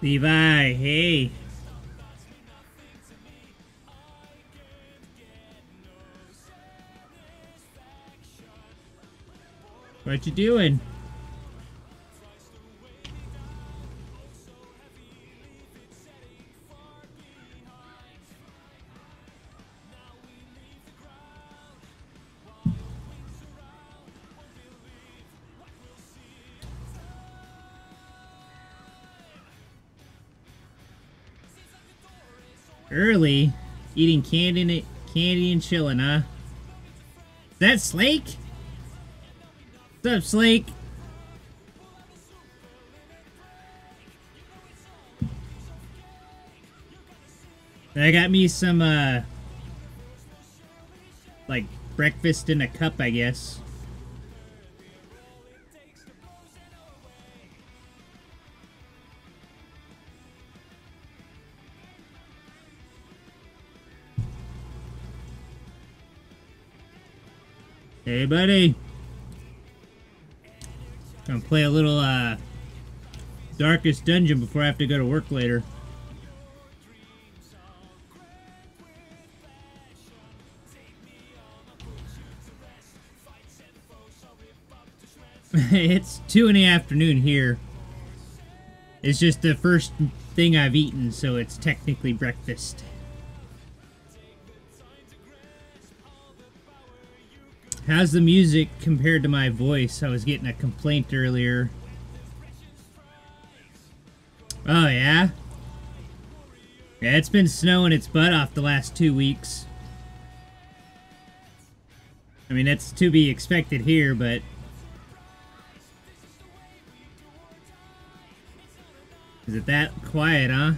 Levi, hey. What you doing? Early? Eating candy and chilling, huh? Is that Slake? What's up, Slake? I got me some, like, breakfast in a cup, I guess. Hey, buddy. Gonna play a little, Darkest Dungeon before I have to go to work later. It's 2 in the afternoon here. It's just the first thing I've eaten, so it's technically breakfast. How's the music compared to my voice? I was getting a complaint earlier. Oh, yeah? Yeah, it's been snowing its butt off the last 2 weeks. I mean, that's to be expected here, but... Is it that quiet, huh?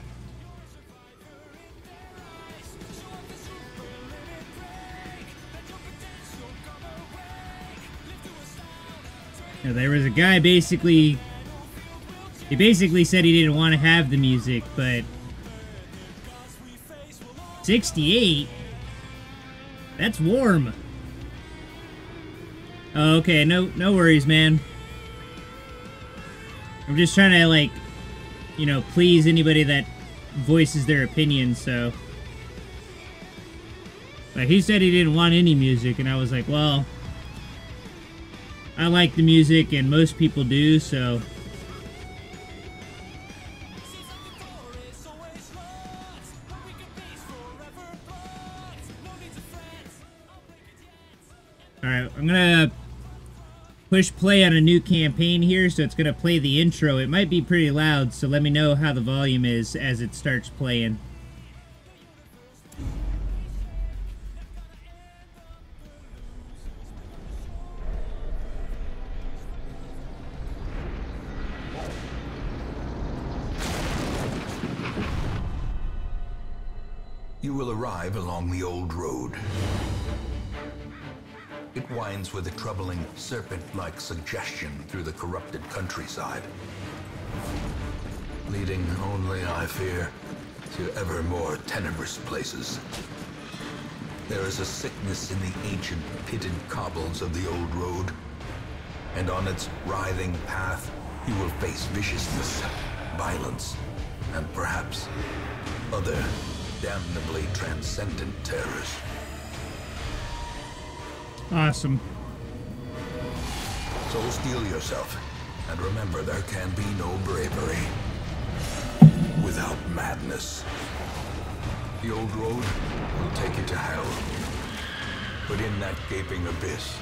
Yeah, there was a guy basically... He basically said he didn't want to have the music, but... 68? That's warm. Oh, okay, no worries, man. I'm just trying to, like, you know, please anybody that voices their opinion, so... Like, he said he didn't want any music, and I was like, well... I like the music, and most people do, so... Alright, I'm gonna push play on a new campaign here, so it's gonna play the intro. It might be pretty loud, so let me know how the volume is as it starts playing. You will arrive along the old road. It winds with a troubling, serpent-like suggestion through the corrupted countryside, leading only, I fear, to ever more tenebrous places. There is a sickness in the ancient, pitted cobbles of the old road, and on its writhing path, you will face viciousness, violence, and perhaps other damnably transcendent terrors. Awesome. So steel yourself, and remember there can be no bravery without madness. The old road will take you to hell, but in that gaping abyss,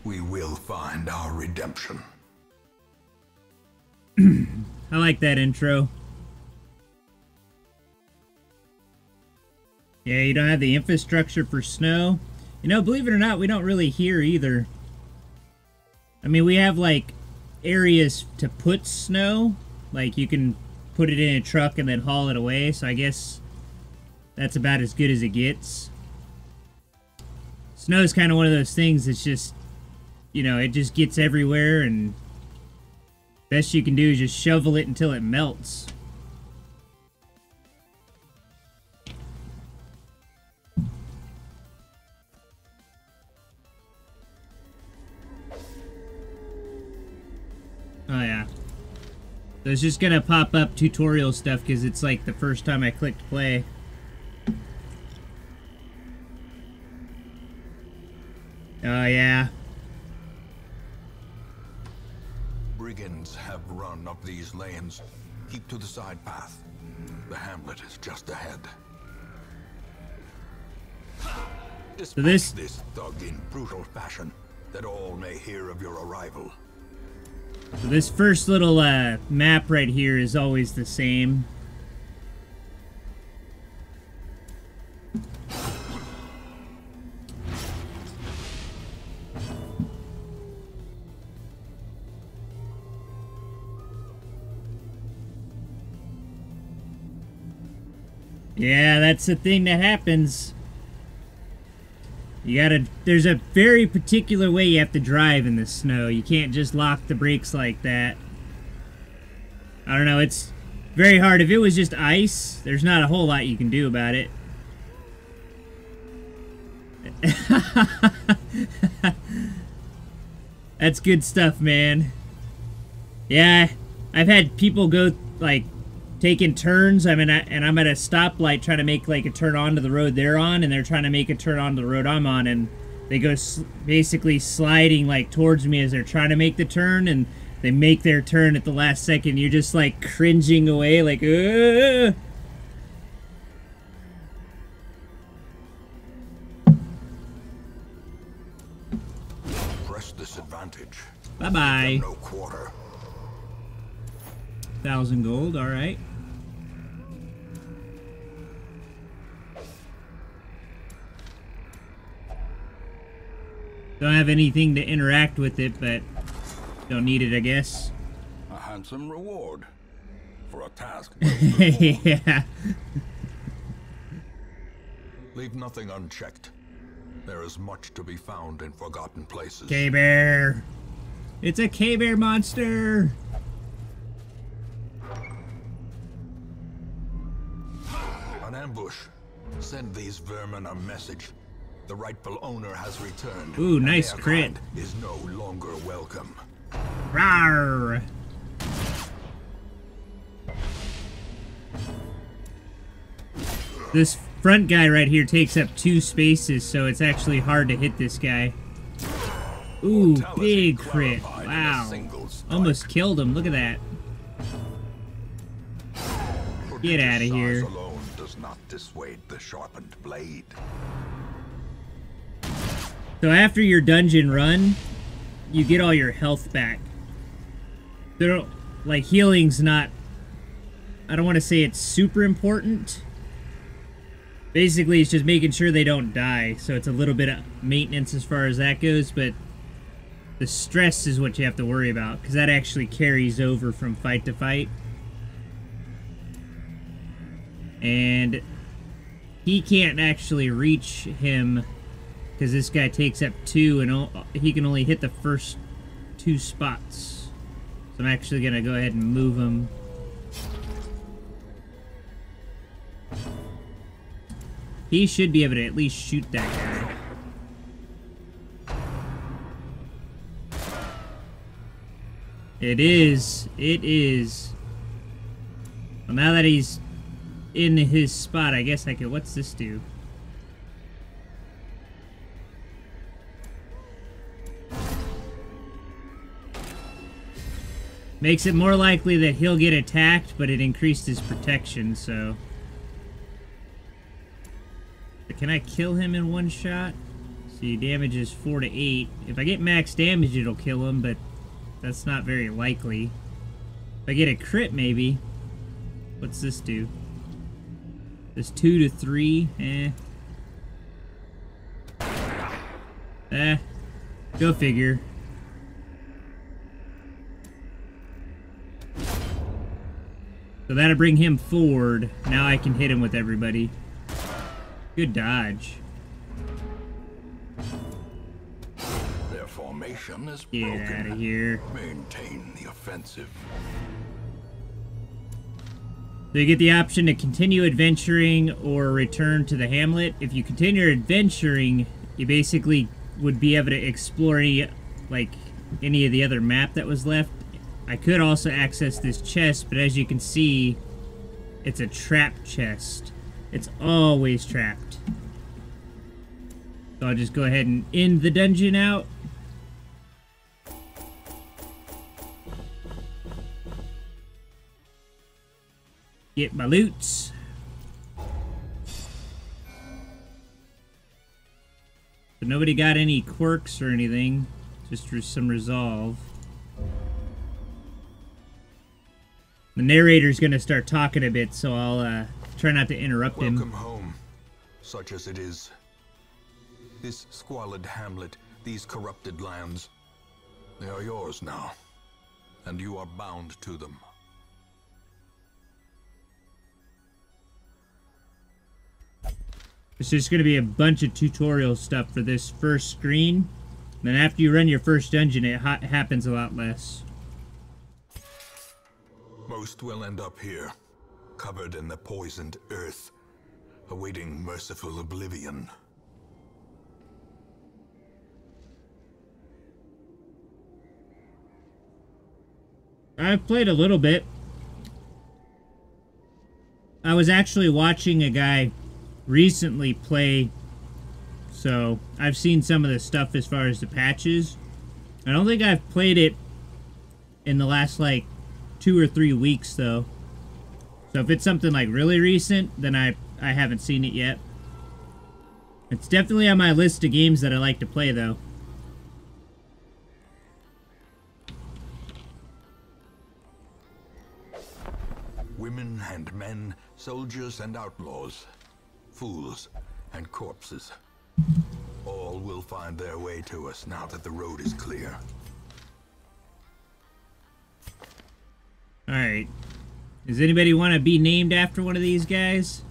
we will find our redemption. I like that intro. Yeah, you don't have the infrastructure for snow. You know, believe it or not, we don't really here either. I mean, we have, like, areas to put snow. Like, you can put it in a truck and then haul it away. So I guess that's about as good as it gets. Snow is kind of one of those things that's just, you know, it just gets everywhere. And best you can do is just shovel it until it melts. Oh, yeah. So it's just gonna pop up tutorial stuff because it's like the first time I clicked play. Oh yeah. Brigands have run up these lanes. Keep to the side path. The hamlet is just ahead. So this thug in brutal fashion, that all may hear of your arrival. So this first little map right here is always the same. Yeah, that's the thing that happens. You gotta, there's a very particular way you have to drive in the snow. You can't just lock the brakes like that. I don't know, it's very hard. If it was just ice, there's not a whole lot you can do about it. That's good stuff, man. Yeah, I've had people go, like, taking turns. I mean, and I'm at a stoplight trying to make like a turn onto the road they're on, and they're trying to make a turn onto the road I'm on, and they go basically sliding like towards me as they're trying to make the turn, and they make their turn at the last second. You're just like cringing away, like, ugh. Press this advantage. Bye-bye. No quarter. 1,000 gold, all right. Don't have anything to interact with it, but don't need it, I guess. A handsome reward for a task. Yeah. Leave nothing unchecked. There is much to be found in forgotten places. K-Bear. It's a K-Bear monster. An ambush. Send these vermin a message. The rightful owner has returned. Ooh, nice and their crit. kind is no longer welcome. Rawr. This front guy right here takes up 2 spaces, so it's actually hard to hit this guy. Ooh, big crit. Wow. Almost killed him. Look at that. Get out of here. Size alone does not dissuade the sharpened blade. So after your dungeon run, you get all your health back. They don't, like, healing's not, I don't want to say it's super important. Basically, it's just making sure they don't die. So it's a little bit of maintenance as far as that goes, but the stress is what you have to worry about, because that actually carries over from fight to fight. And he can't actually reach him because this guy takes up 2, and he can only hit the first 2 spots. So I'm actually going to go ahead and move him. He should be able to at least shoot that guy. It is. It is. Well, now that he's in his spot, I guess I could... What's this do? Makes it more likely that he'll get attacked, but it increased his protection, so... Can I kill him in one shot? See, damage is 4 to 8. If I get max damage, it'll kill him, but that's not very likely. If I get a crit, maybe. What's this do? This 2 to 3. Go figure. So that'll bring him forward. Now I can hit him with everybody. Good dodge. Their formation is broken. Get out of here. Maintain the offensive. So you get the option to continue adventuring or return to the hamlet. If you continue adventuring, you basically would be able to explore any of the other map that was left. I could also access this chest, but as you can see, it's a trap chest. It's always trapped. So I'll just go ahead and end the dungeon out. Get my loots. But nobody got any quirks or anything. Just for some resolve. The narrator's gonna start talking a bit, so I'll try not to interrupt him. Welcome home, such as it is. This squalid hamlet, these corrupted lands, they are yours now, and you are bound to them. It's just gonna be a bunch of tutorial stuff for this first screen. Then after you run your first dungeon, it happens a lot less. Most will end up here, covered in the poisoned earth, awaiting merciful oblivion. I've played a little bit. I was actually watching a guy recently play, so I've seen some of the stuff as far as the patches. I don't think I've played it in the last like 2 or 3 weeks though. So if it's something like really recent, then I haven't seen it yet. It's definitely on my list of games that I like to play though. Women and men, soldiers and outlaws, fools and corpses. All will find their way to us now that the road is clear. Alright. Does anybody want to be named after one of these guys?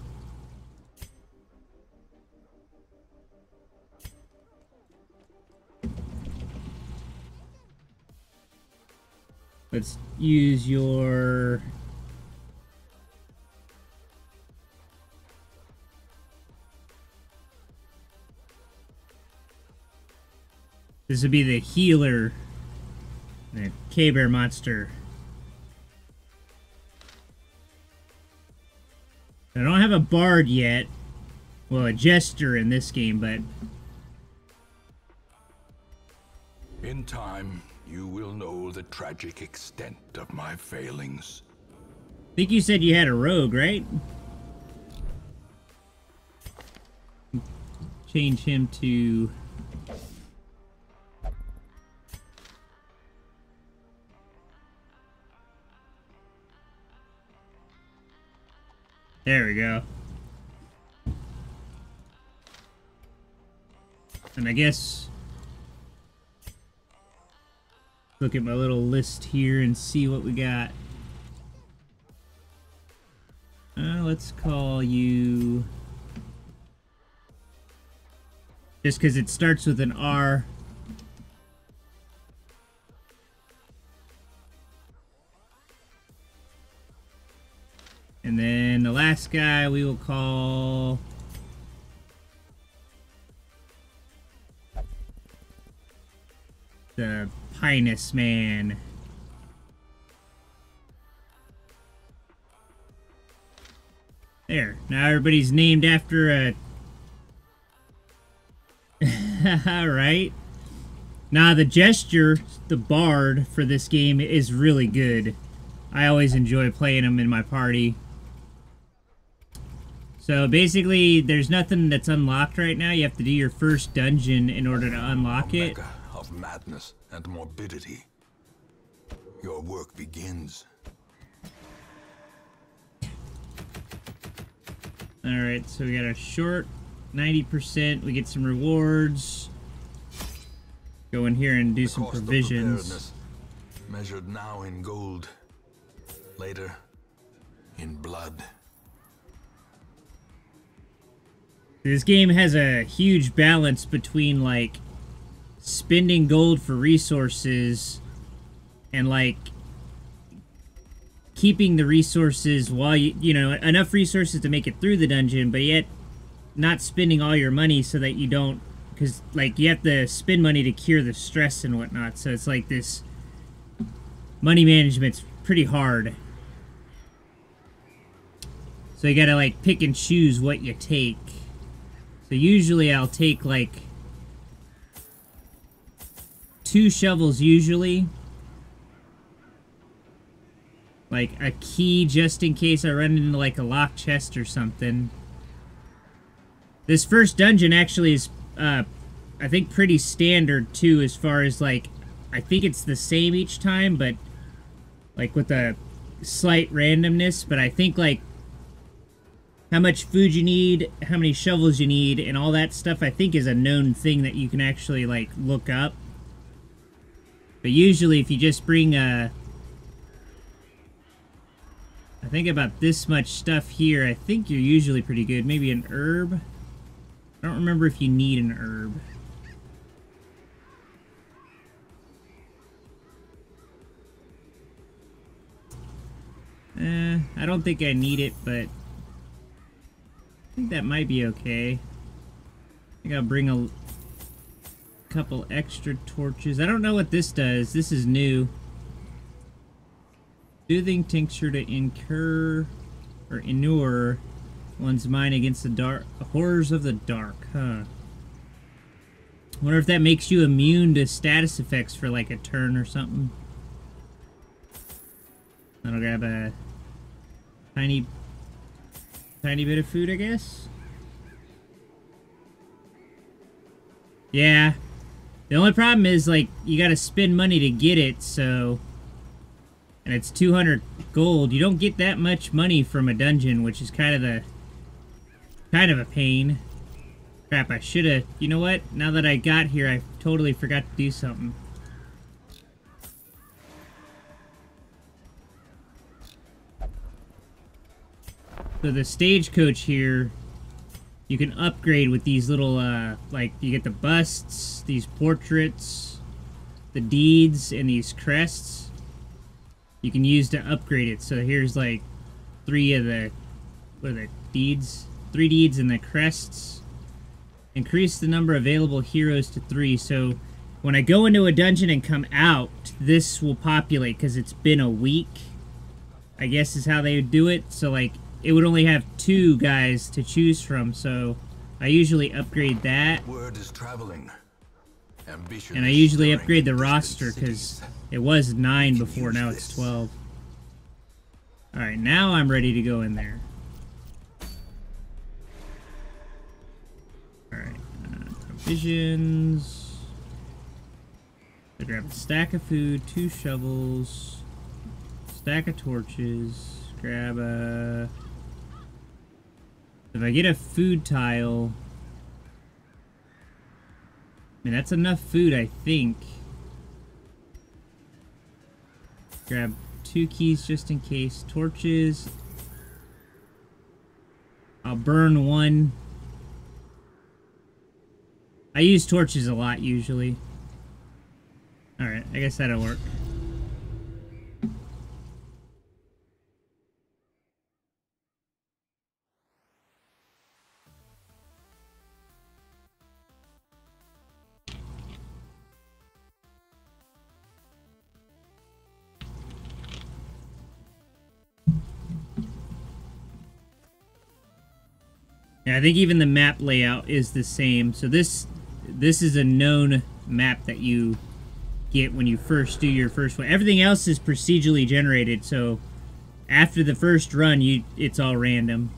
Let's use your... This would be the healer. The K-Bear monster. I don't have a bard yet. Well, a jester in this game, but... In time, you will know the tragic extent of my failings. I think you said you had a rogue, right? Change him to... There we go. And I guess... Look at my little list here and see what we got. Let's call you... Just because it starts with an R. And then the last guy we will call... the Pinus Man. There. Now everybody's named after a... Alright. Now the gesture, the bard for this game is really good. I always enjoy playing him in my party. So basically, there's nothing that's unlocked right now. You have to do your first dungeon in order to unlock it. Mecca of madness and morbidity. Your work begins. Alright, so we got a short 90%. We get some rewards. Go in here and do some provisions. Measured now in gold, later in blood. This game has a huge balance between, like, spending gold for resources and, like, keeping the resources while you know, enough resources to make it through the dungeon, but yet not spending all your money so that you don't, because, like, you have to spend money to cure the stress and whatnot, so it's like this money management's pretty hard. So you gotta like pick and choose what you take. So usually I'll take like 2 shovels usually. Like a key just in case I run into like a locked chest or something. This first dungeon actually is I think pretty standard too, as far as like, I think it's the same each time, but like with a slight randomness. But I think like how much food you need, how many shovels you need, and all that stuff I think is a known thing that you can actually like look up. But usually if you just bring I think about this much stuff here, I think you're usually pretty good. Maybe an herb. I don't remember if you need an herb. I don't think I need it, but I think that might be okay. I think I'll bring a couple extra torches. I don't know what this does. This is new. Soothing tincture to inure one's mind against the horrors of the dark, huh? Wonder if that makes you immune to status effects for like a turn or something. I'll grab a tiny bit of food, I guess. Yeah. The only problem is like you gotta spend money to get it, so, and it's 200 gold. You don't get that much money from a dungeon, which is kind of a pain. Crap, I should have... You know what? Now that I got here, I totally forgot to do something. So the stagecoach here, you can upgrade with these little, like, you get the busts, these portraits, the deeds, and these crests. You can use to upgrade it. So here's, like, 3 of the... What are the deeds? 3 deeds and the crests. Increase the number of available heroes to 3. So when I go into a dungeon and come out, this will populate because it's been a week, I guess is how they would do it. So like it would only have 2 guys to choose from, so I usually upgrade that. Word is traveling. Ambition, and I usually upgrade the roster because it was 9 before, now it's 12. Alright, now I'm ready to go in there. Alright, provisions. I grab a stack of food, 2 shovels, stack of torches, grab a... If I get a food tile... I mean, that's enough food, I think. Grab 2 keys just in case. Torches. I'll burn 1. I use torches a lot, usually. Alright, I guess that'll work. Yeah, I think even the map layout is the same. So this is a known map that you get when you first do your first one. Everything else is procedurally generated, so after the first run, it's all random.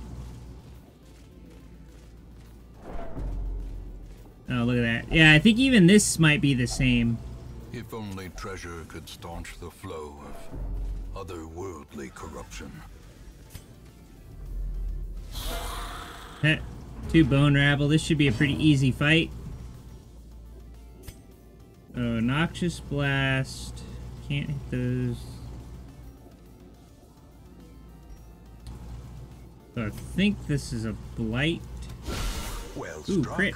Oh, look at that. Yeah, I think even this might be the same. If only treasure could staunch the flow of otherworldly corruption. 2 bone rabble. This should be a pretty easy fight. Oh, noxious blast. Can't hit those. So I think this is a blight. Well Ooh, struck. crit.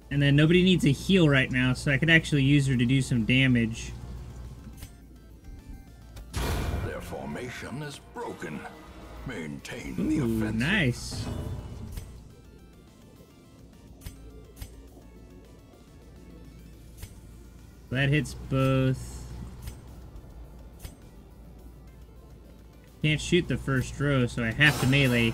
And then nobody needs a heal right now, so I could actually use her to do some damage. Their formation is broken. Maintain the Ooh, offensive. nice. That hits both. Can't shoot the first row, so I have to melee.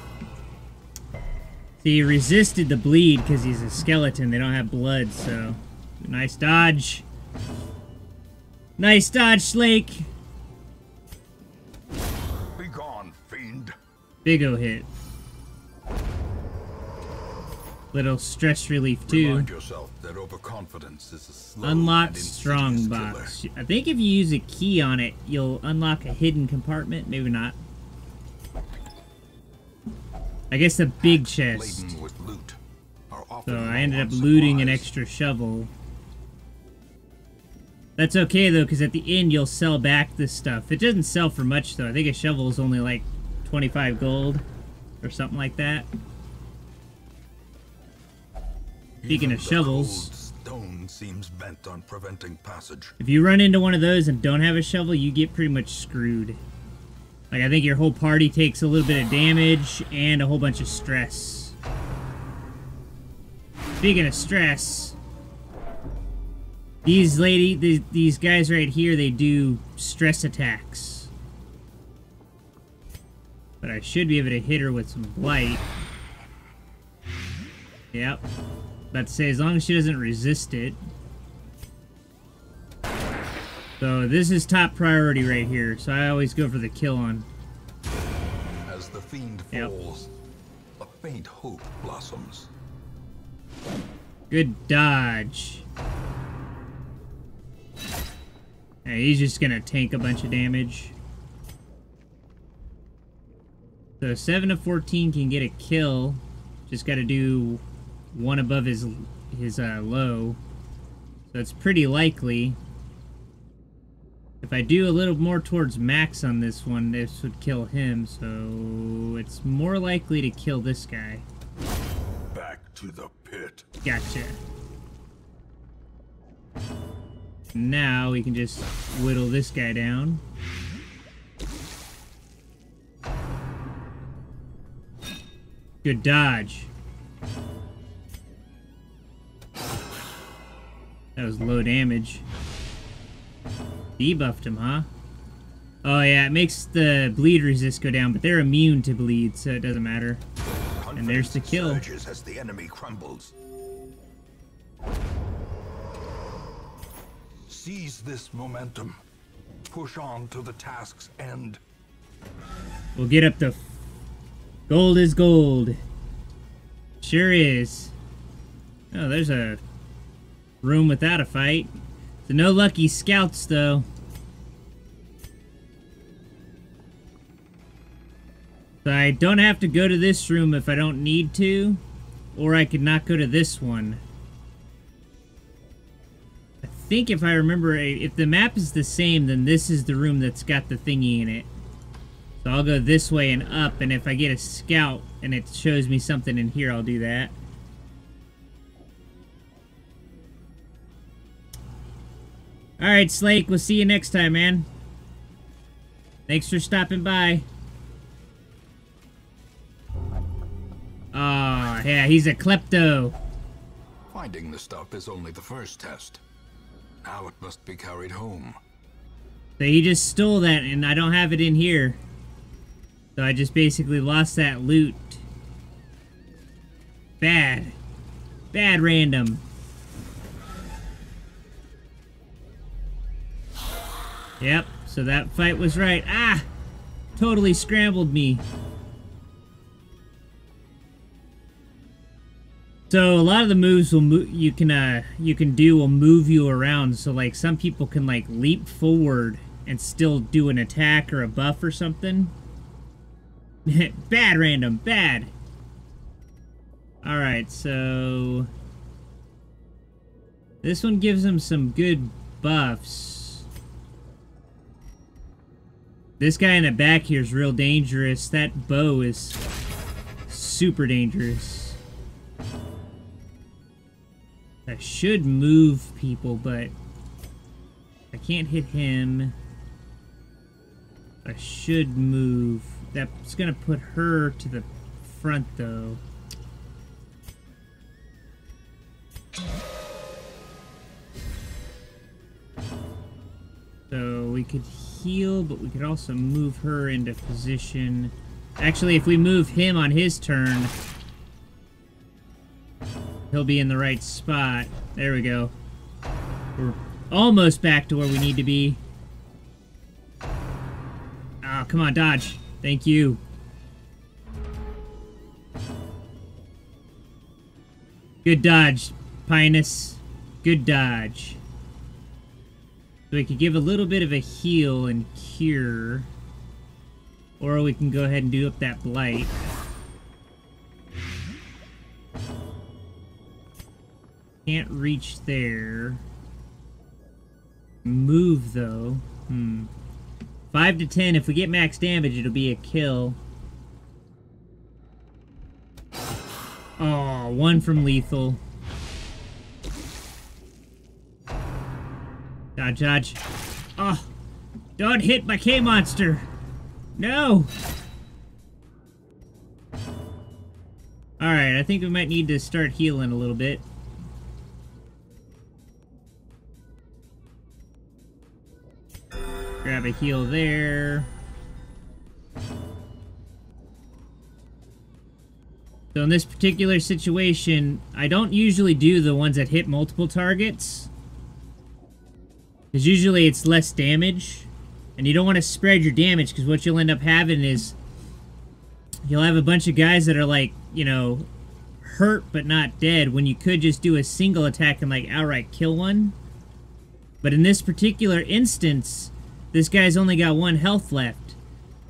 See, he resisted the bleed because he's a skeleton. They don't have blood, so... Nice dodge. Nice dodge, Slake. Be gone, fiend. Big O hit. Little stress relief, too. Remind yourself that overconfidence is a slow Unlock and strong insidious box. killer. I think if you use a key on it, you'll unlock a hidden compartment. Maybe not. I guess the big chest. Laden with loot are often So I low ended on up looting an supplies. extra shovel. That's okay, though, because at the end you'll sell back this stuff. It doesn't sell for much, though. I think a shovel is only like 25 gold or something like that. Speaking Even of the shovels, cold stone seems bent on preventing passage. if you run into one of those and don't have a shovel, you get pretty much screwed. Like, I think your whole party takes a little bit of damage and a whole bunch of stress. Speaking of stress, these guys right here, they do stress attacks. But I should be able to hit her with some blight. Yep. About to say, as long as she doesn't resist it. So this is top priority right here, so I always go for the kill on. As the fiend Yep. falls, a faint hope blossoms. Good dodge. Yeah, he's just gonna tank a bunch of damage. So 7 of 14 can get a kill. Just gotta do one above his low. So it's pretty likely. If I do a little more towards max on this one, this would kill him. So it's more likely to kill this guy. Back to the pit. Gotcha. Now we can just whittle this guy down. Good dodge. That was low damage. Debuffed him, huh? Oh yeah, it makes the bleed resist go down, but they're immune to bleed, so it doesn't matter. And there's the kill. Surges as the enemy crumbles. Seize this momentum. Push on to the task's end. We'll get up the... Gold is gold. Sure is. Oh, there's a room without a fight. So no lucky scouts, though. So I don't have to go to this room if I don't need to. Or I could not go to this one. I think if I remember, if the map is the same, then this is the room that's got the thingy in it. So I'll go this way and up, and if I get a scout and it shows me something in here, I'll do that. Alright, Slake, we'll see you next time, man. Thanks for stopping by. Oh, yeah, he's a klepto. Finding the stuff is only the first test. Now it must be carried home. So he just stole that, and I don't have it in here. So I just basically lost that loot. Bad. Bad random. Yep, so that fight was right. Ah! Totally scrambled me. So a lot of the moves you can do will move you around. So like some people can like leap forward and still do an attack or a buff or something. Bad random, bad. Alright, so this one gives him some good buffs. This guy in the back here is real dangerous. That bow is super dangerous. I should move people, but I can't hit him. I should move. That's gonna put her to the front, though. we could heal, but we could also move her into position. Actually, if we move him on his turn, he'll be in the right spot. There we go. We're almost back to where we need to be. Oh, come on, dodge. Thank you. Good dodge, Pinus. Good dodge. So we could give a little bit of a heal and cure. Or we can go ahead and do up that blight. Can't reach there. Move, though. 5 to 10. If we get max damage, it'll be a kill. Oh, 1 from lethal. Dodge, dodge. Oh, don't hit my K-monster. No. Alright, I think we might need to start healing a little bit. Grab a heal there. So in this particular situation, I don't usually do the ones that hit multiple targets. Because usually it's less damage. And you don't want to spread your damage, because what you'll end up having is you'll have a bunch of guys that are like, you know, hurt but not dead, when you could just do a single attack and like outright kill one. But in this particular instance, this guy's only got 1 health left.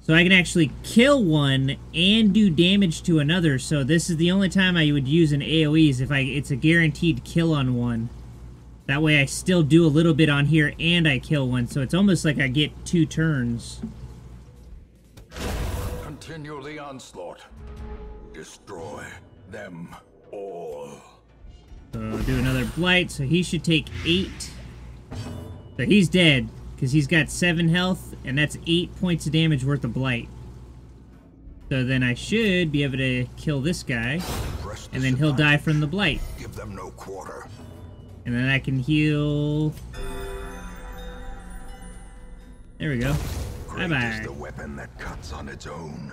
So I can actually kill one and do damage to another. So this is the only time I would use an AoE is if it's a guaranteed kill on one. That way I still do a little bit on here and I kill one. So it's almost like I get 2 turns. Continue the onslaught. Destroy them all. So do another blight. So he should take 8. So he's dead. Because he's got 7 health, and that's 8 points of damage worth of blight. So then I should be able to kill this guy, and then he'll die from the blight. Give them no quarter. And then I can heal. There we go. Bye bye. Is the weapon that cuts on its own.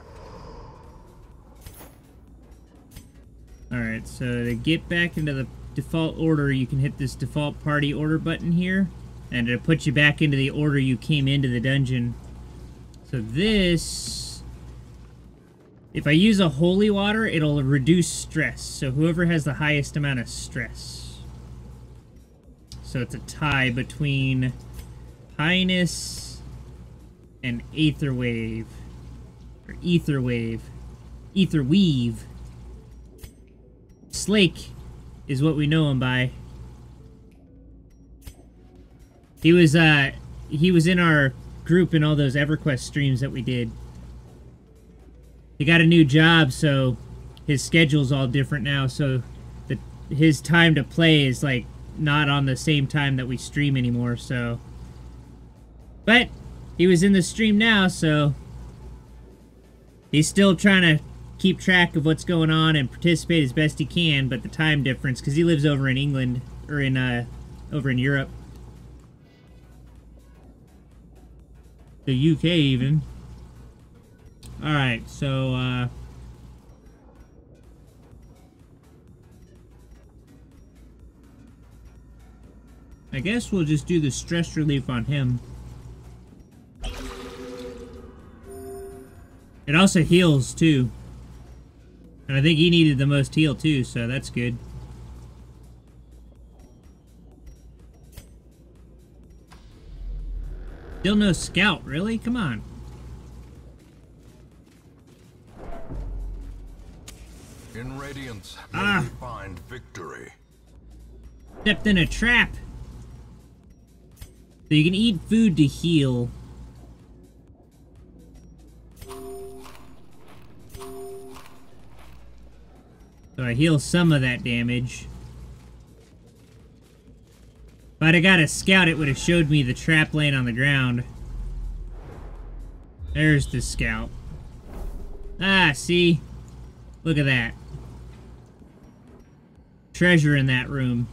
All right. So to get back into the default order, you can hit this default party order button here. And it'll put you back into the order you came into the dungeon. So this... If I use a holy water, it'll reduce stress. So whoever has the highest amount of stress. So it's a tie between Highness and Aetherwave. Or Etherwave. Etherweave. Slake is what we know him by. He was in our group in all those EverQuest streams that we did. He got a new job, so his schedule's all different now, so his time to play is like not on the same time that we stream anymore, so. But he was in the stream now, so he's still trying to keep track of what's going on and participate as best he can, but the time difference, because he lives over in England, or in over in Europe. The UK even. Alright, so I guess we'll just do the stress relief on him. It also heals too. And I think he needed the most heal too, so that's good. Still no scout, really? Come on. In Radiance, we find victory. Stepped in a trap. So you can eat food to heal. So I heal some of that damage. If I'd have got a scout, it would have showed me the trap laying on the ground. There's the scout. Ah, see? Look at that. Treasure in that room.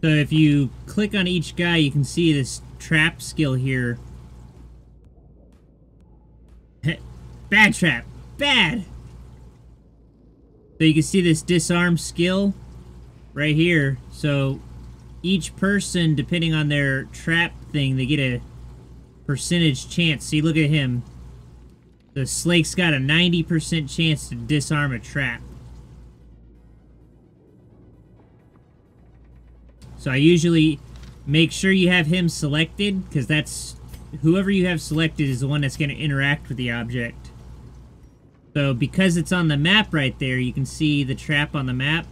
So if you click on each guy, you can see this trap skill here. Bad trap. Bad! So you can see this disarm skill right here. So each person, depending on their trap thing, they get a percentage chance. See, look at him. The Slake's got a 90% chance to disarm a trap. So I usually make sure you have him selected, because that's... whoever you have selected is the one that's going to interact with the object. So because it's on the map right there, you can see the trap on the map.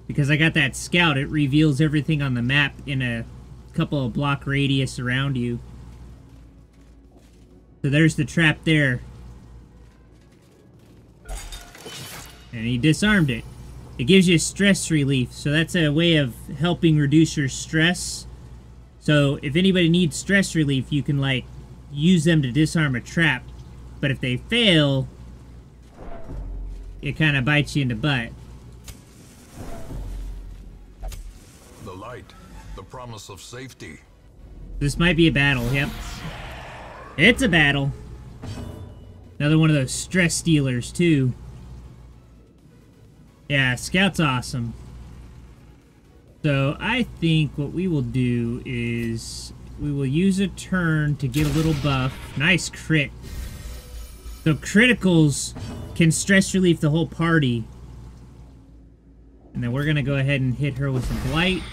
Because I got that scout, it reveals everything on the map in a couple of block radius around you. So there's the trap there. And he disarmed it. It gives you stress relief, so that's a way of helping reduce your stress. So if anybody needs stress relief, you can, like, use them to disarm a trap. But if they fail, it kind of bites you in the butt. The light, the promise of safety. This might be a battle, yep. It's a battle. Another one of those stress stealers, too. Yeah, Scout's awesome. So I think what we will do is we will use a turn to get a little buff. Nice crit. So criticals can stress relief the whole party. And then we're going to go ahead and hit her with some blight.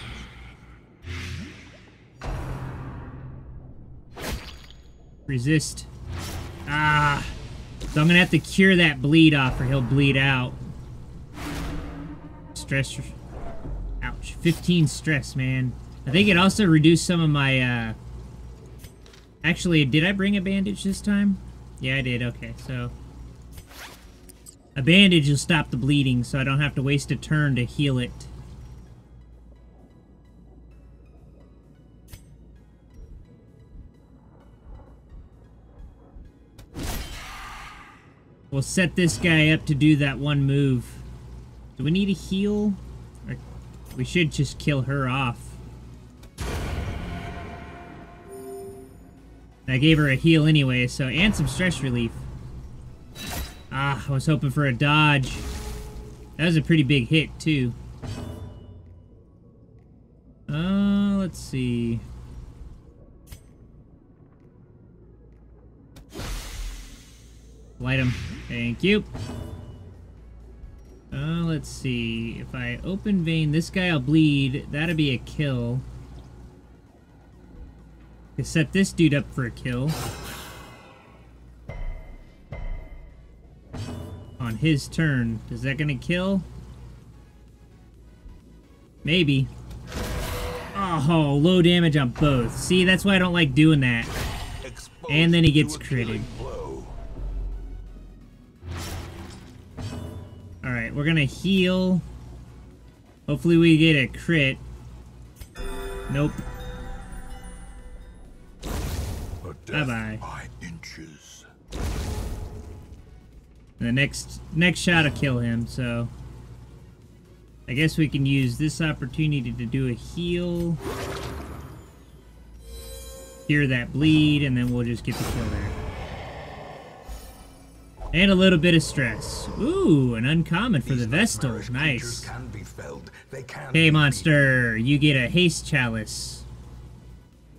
Resist. Ah. So I'm going to have to cure that bleed off or he'll bleed out. Stress. Ouch. 15 stress, man. I think it also reduced some of my, Actually, did I bring a bandage this time? Yeah, I did. Okay, so... a bandage will stop the bleeding, so I don't have to waste a turn to heal it. We'll set this guy up to do that one move. Do we need a heal? Or we should just kill her off. I gave her a heal anyway, so... and some stress relief. Ah, I was hoping for a dodge. That was a pretty big hit, too. Let's see. Light him. Thank you. Let's see. If I open vein, this guy will bleed. That'll be a kill. I set this dude up for a kill. On his turn. Is that gonna kill? Maybe. Oh, low damage on both. See, that's why I don't like doing that. And then he gets critted. Alright, we're gonna heal. Hopefully we get a crit. Nope. Bye-bye. The next shot will kill him, so... I guess we can use this opportunity to do a heal. Cure that bleed, and then we'll just get the kill there. And a little bit of stress. Ooh, an uncommon for the Vestal. Nice. Okay, monster, you get a haste chalice.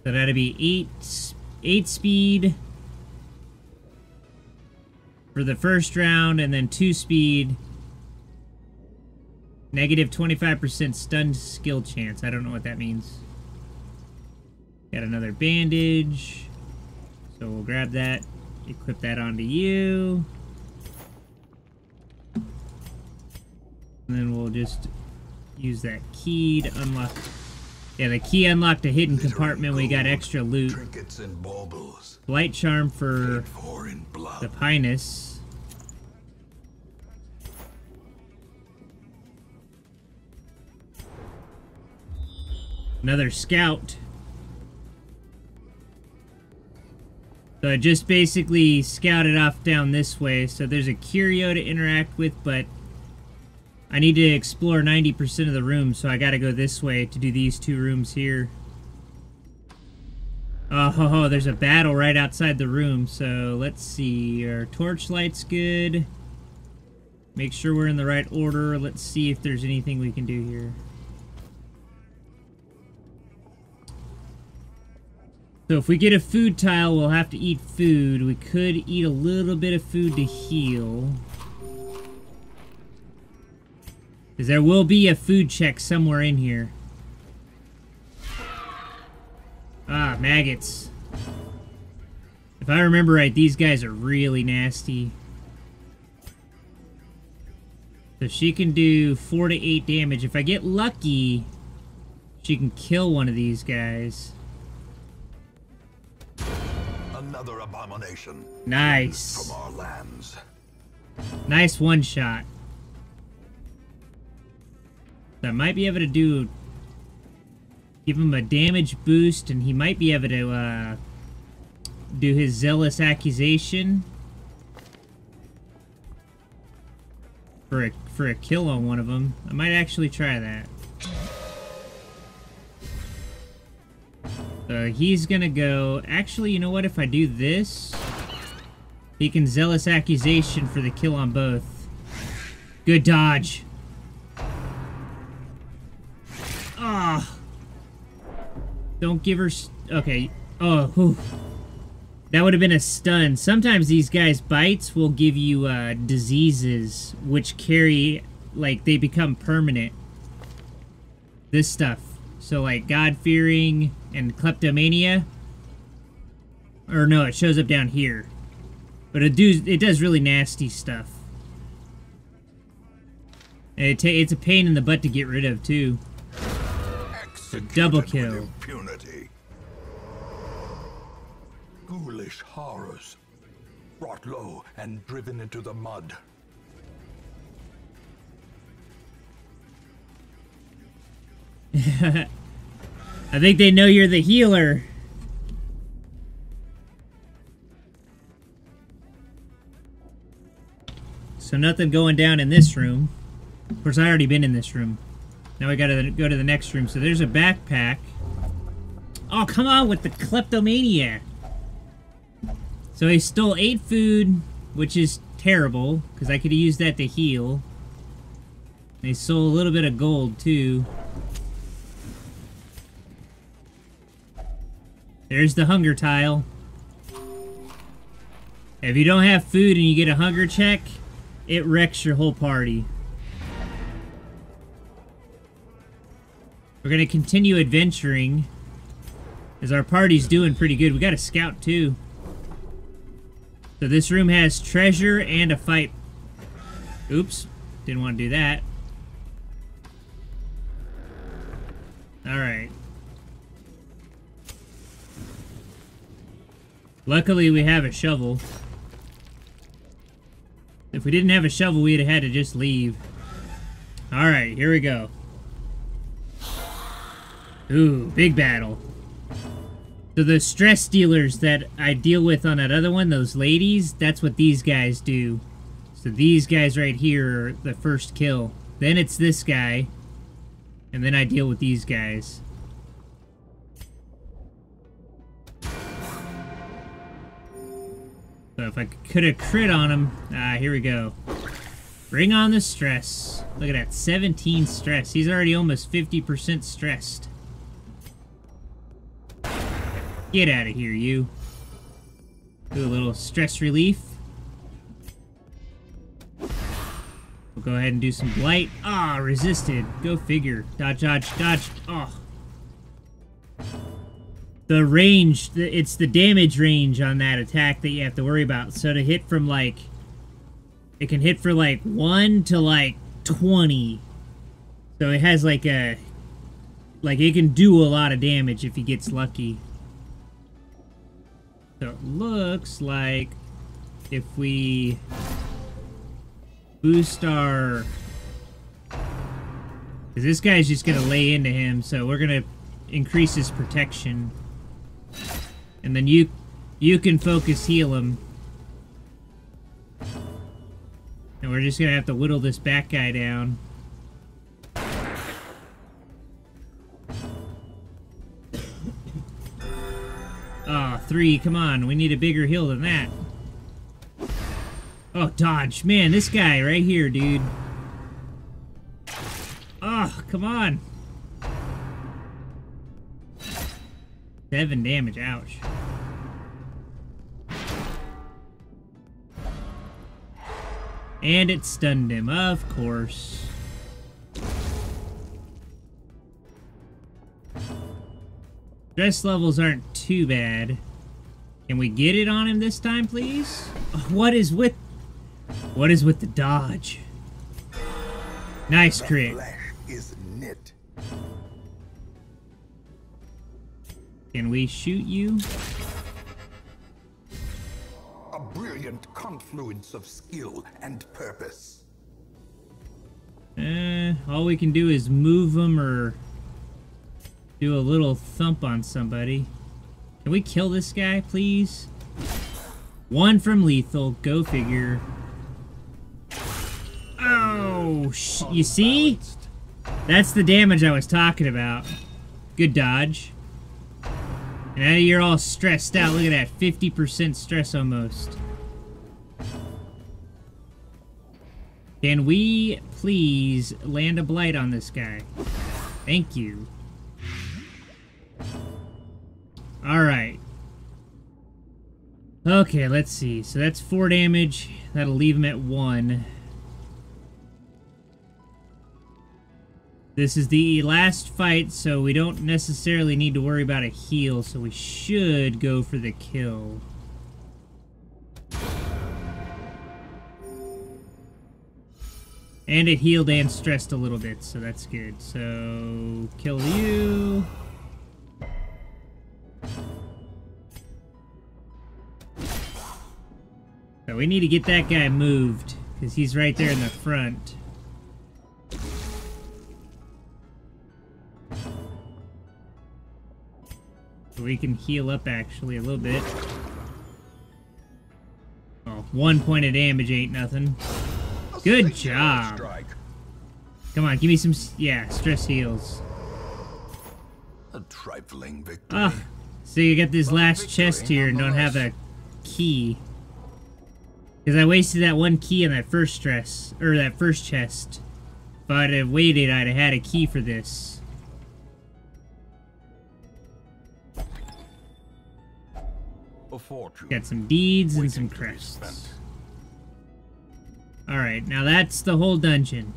So that'll be 8 speed for the first round, and then 2 speed. Negative 25% stunned skill chance. I don't know what that means. Got another bandage. So we'll grab that. Equip that onto you. And then we'll just use that key to unlock... yeah, the key unlocked a hidden compartment. We got extra loot. Blight charm for the Pinus. Another scout. So I just basically scouted off down this way. So there's a curio to interact with, but I need to explore 90% of the room, so I gotta go this way to do these 2 rooms here. Oh, ho, ho, there's a battle right outside the room, so let's see. Our torchlight's good. Make sure we're in the right order. Let's see if there's anything we can do here. So if we get a food tile, we'll have to eat food. We could eat a little bit of food to heal. Because there will be a food check somewhere in here. Ah, maggots. If I remember right, these guys are really nasty. So she can do 4 to 8 damage. If I get lucky, she can kill one of these guys. Another abomination. Nice. From our lands. Nice one shot. So I might be able to do... give him a damage boost, and he might be able to do his zealous accusation for a kill on one of them. I might actually try that. So he's gonna go... actually, you know what? If I do this, he can zealous accusation for the kill on both. Good dodge. Ah. Don't give her... okay. Oh, whew. That would have been a stun. Sometimes these guys' bites will give you diseases which carry... like, they become permanent. This stuff. So, like, God-fearing and kleptomania. Or no, it shows up down here. But it does really nasty stuff. And it's a pain in the butt to get rid of, too. So double kill. Impunity. Ghoulish horrors. Brought low and driven into the mud. I think they know you're the healer. So nothing going down in this room. Of course, I already been in this room. Now we gotta go to the next room. So there's a backpack. Oh, come on with the kleptomania. So he stole 8 food, which is terrible, because I could have used that to heal. They stole a little bit of gold, too. There's the hunger tile. If you don't have food and you get a hunger check, it wrecks your whole party. We're going to continue adventuring, as our party's doing pretty good. We got a scout, too. So this room has treasure and a fight. Oops. Didn't want to do that. Alright. Luckily, we have a shovel. If we didn't have a shovel, we'd have had to just leave. Alright, here we go. Ooh, big battle. So the stress dealers that I deal with on that other one, those ladies, that's what these guys do. So these guys right here are the first kill. Then it's this guy. And then I deal with these guys. So if I could have crit on him... here we go. Bring on the stress. Look at that, 17 stress. He's already almost 50% stressed. Get out of here, you. Do a little stress relief. We'll go ahead and do some blight. Ah, resisted. Go figure. Dodge, dodge, dodge. Oh. The range, it's the damage range on that attack that you have to worry about. So to hit from like... it can hit for like 1 to like 20. So it has like a... like it can do a lot of damage if he gets lucky. So it looks like if we boost our... because this guy's just going to lay into him, so we're going to increase his protection. And then you can focus heal him. And we're just going to have to whittle this back guy down. Oh, 3, come on. We need a bigger heal than that. Oh, dodge. Man, this guy right here, dude. Oh, come on. 7 damage, ouch. And it stunned him, of course. Stress levels aren't too bad. Can we get it on him this time, please? What is with the dodge? Nice crit. Flesh is knit. Can we shoot you? A brilliant confluence of skill and purpose. All we can do is move them or do a little thump on somebody. Can we kill this guy, please? 1 from lethal. Go figure. Oh, you see? That's the damage I was talking about. Good dodge. And now you're all stressed out. Look at that. 50% stress almost. Can we please land a blight on this guy? Thank you. Alright. Okay, let's see. So that's 4 damage. That'll leave him at 1. This is the last fight, so we don't necessarily need to worry about a heal, so we should go for the kill. And it healed and stressed a little bit, so that's good. So, kill you. So we need to get that guy moved, because he's right there in the front. So we can heal up, actually, a little bit. Oh, 1 point of damage ain't nothing. Good job. Come on, give me some, yeah, stress heals. A trifling victory. Ah, so you got this last chest here and don't have a key. Because I wasted that 1 key on that first stress, or that first chest. If I'd have waited, I'd have had a key for this. Got some deeds and some crests. Alright, now that's the whole dungeon.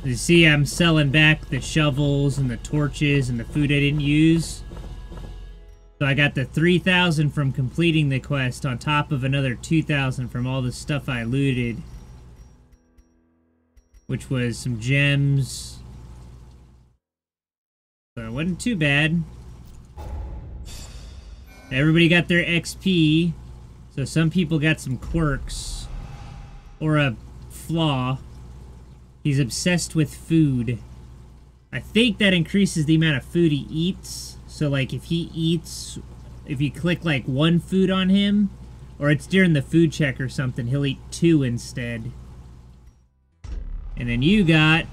You see, I'm selling back the shovels and the torches and the food I didn't use. So I got the 3,000 from completing the quest on top of another 2,000 from all the stuff I looted. Which was some gems. So it wasn't too bad. Everybody got their XP. So some people got some quirks. Or a flaw. He's obsessed with food. I think that increases the amount of food he eats. So like if he eats, if you click like 1 food on him, or it's during the food check or something, he'll eat 2 instead. And then you got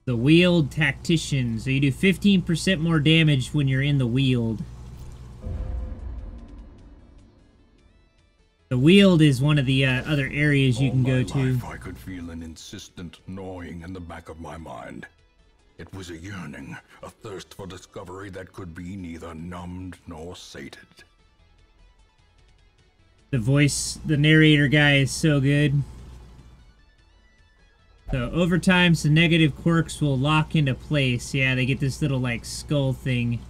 the Wheeled Tactician. So you do 15% more damage when you're in the Wheeled. The Wheeled is one of the other areas you can go to. I could feel an insistent gnawing in the back of my mind. It was a yearning, a thirst for discovery that could be neither numbed nor sated. The voice, the narrator guy is so good. So over time, some negative quirks will lock into place. Yeah, they get this little like skull thing.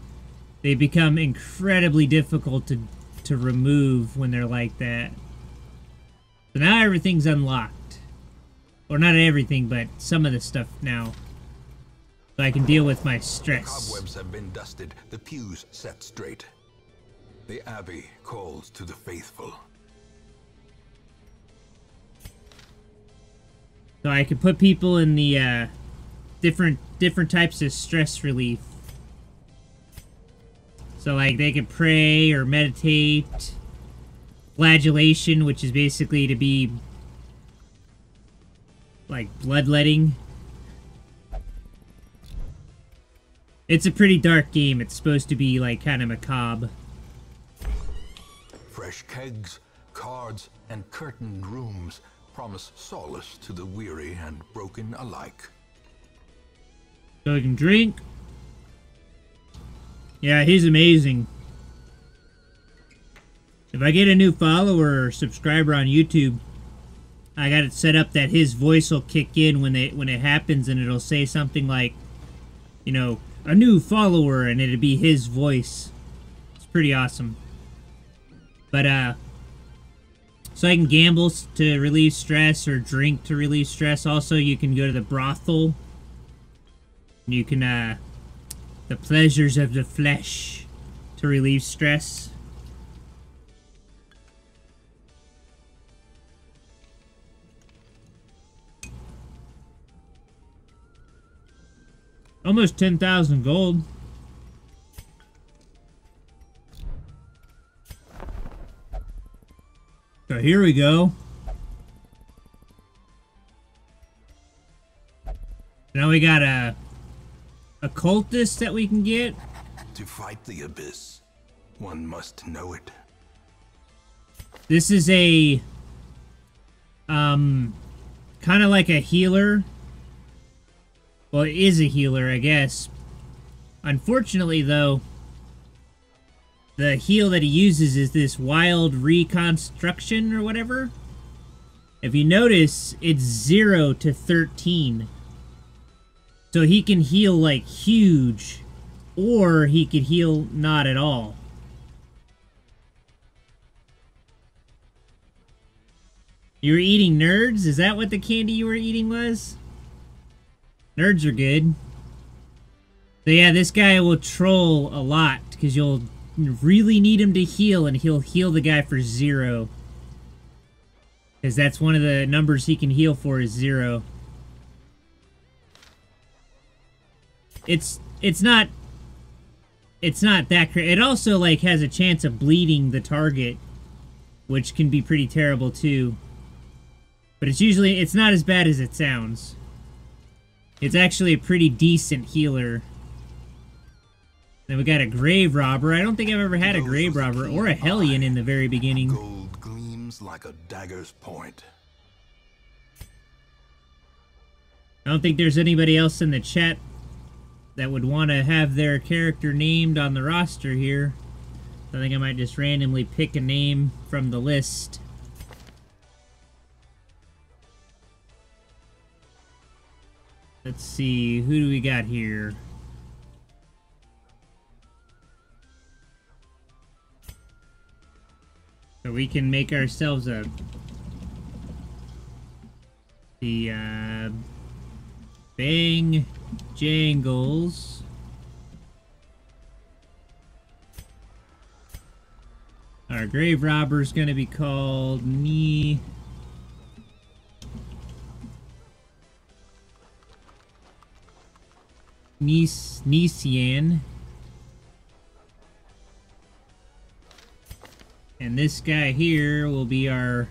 They become incredibly difficult to remove when they're like that. So now everything's unlocked. Or not everything, but some of the stuff now. So I can deal with my stress. Cobwebs have been dusted, the pews set straight. The Abbey calls to the faithful. So I could put people in the different types of stress relief. So like they could pray or meditate, flagellation, which is basically to be like bloodletting. It's a pretty dark game. It's supposed to be like kind of macabre. Fresh kegs, cards, and curtained rooms promise solace to the weary and broken alike. So I can drink. Yeah, he's amazing. If I get a new follower or subscriber on YouTube, I got it set up that his voice will kick in when it happens, and it'll say something like, you know, a new follower, and it'll be his voice. It's pretty awesome. But so I can gamble to relieve stress or drink to relieve stress. Also, you can go to the brothel. You can the pleasures of the flesh to relieve stress. Almost 10,000 gold. So here we go. Now we got a cultist that we can get. To fight the abyss, one must know it. This is a kind of like a healer. Well, it is a healer, I guess. Unfortunately, though, the heal that he uses is this wild reconstruction or whatever. If you notice, it's 0 to 13. So he can heal like huge, or he could heal not at all. You were eating nerds? Is that what the candy you were eating was? Nerds are good. So yeah, this guy will troll a lot, because you'll really need him to heal, and he'll heal the guy for 0. Because that's one of the numbers he can heal for is 0. It's not that crazy. It also like has a chance of bleeding the target, which can be pretty terrible too. But it's not as bad as it sounds. It's actually a pretty decent healer. Then we got a grave robber. I don't think I've ever had a grave robber or a hellion in the very beginning. Gold gleams like a dagger's point. I don't think there's anybody else in the chat that would want to have their character named on the roster here. I think I might just randomly pick a name from the list. Let's see, who do we got here? So we can make ourselves the Bang Jangles. Our grave robber is going to be called Nisian. And this guy here will be our...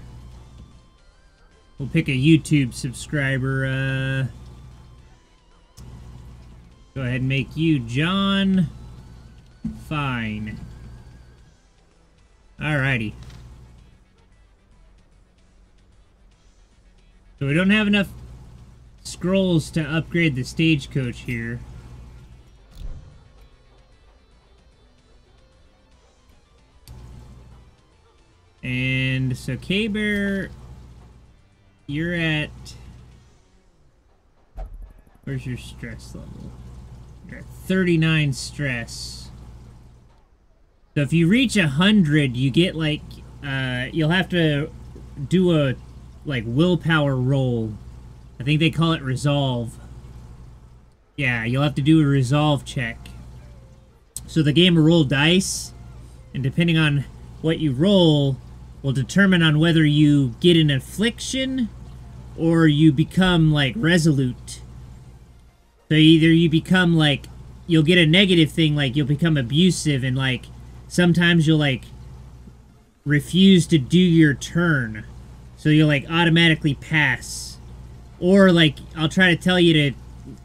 We'll pick a YouTube subscriber. Go ahead and make you John Fine. Alrighty. So we don't have enough scrolls to upgrade the stagecoach here. And so K-Bear, you're at... Where's your stress level? You're at 39 stress. So if you reach 100, you get like, you'll have to do a, like, willpower roll. I think they call it resolve. Yeah, you'll have to do a resolve check. So the game will roll dice, and depending on what you roll, will determine on whether you get an affliction or you become, like, resolute. So either you become, like, you'll get a negative thing, like you'll become abusive, and, like, sometimes you'll, like, refuse to do your turn. So you'll like automatically pass. Or like I'll try to tell you to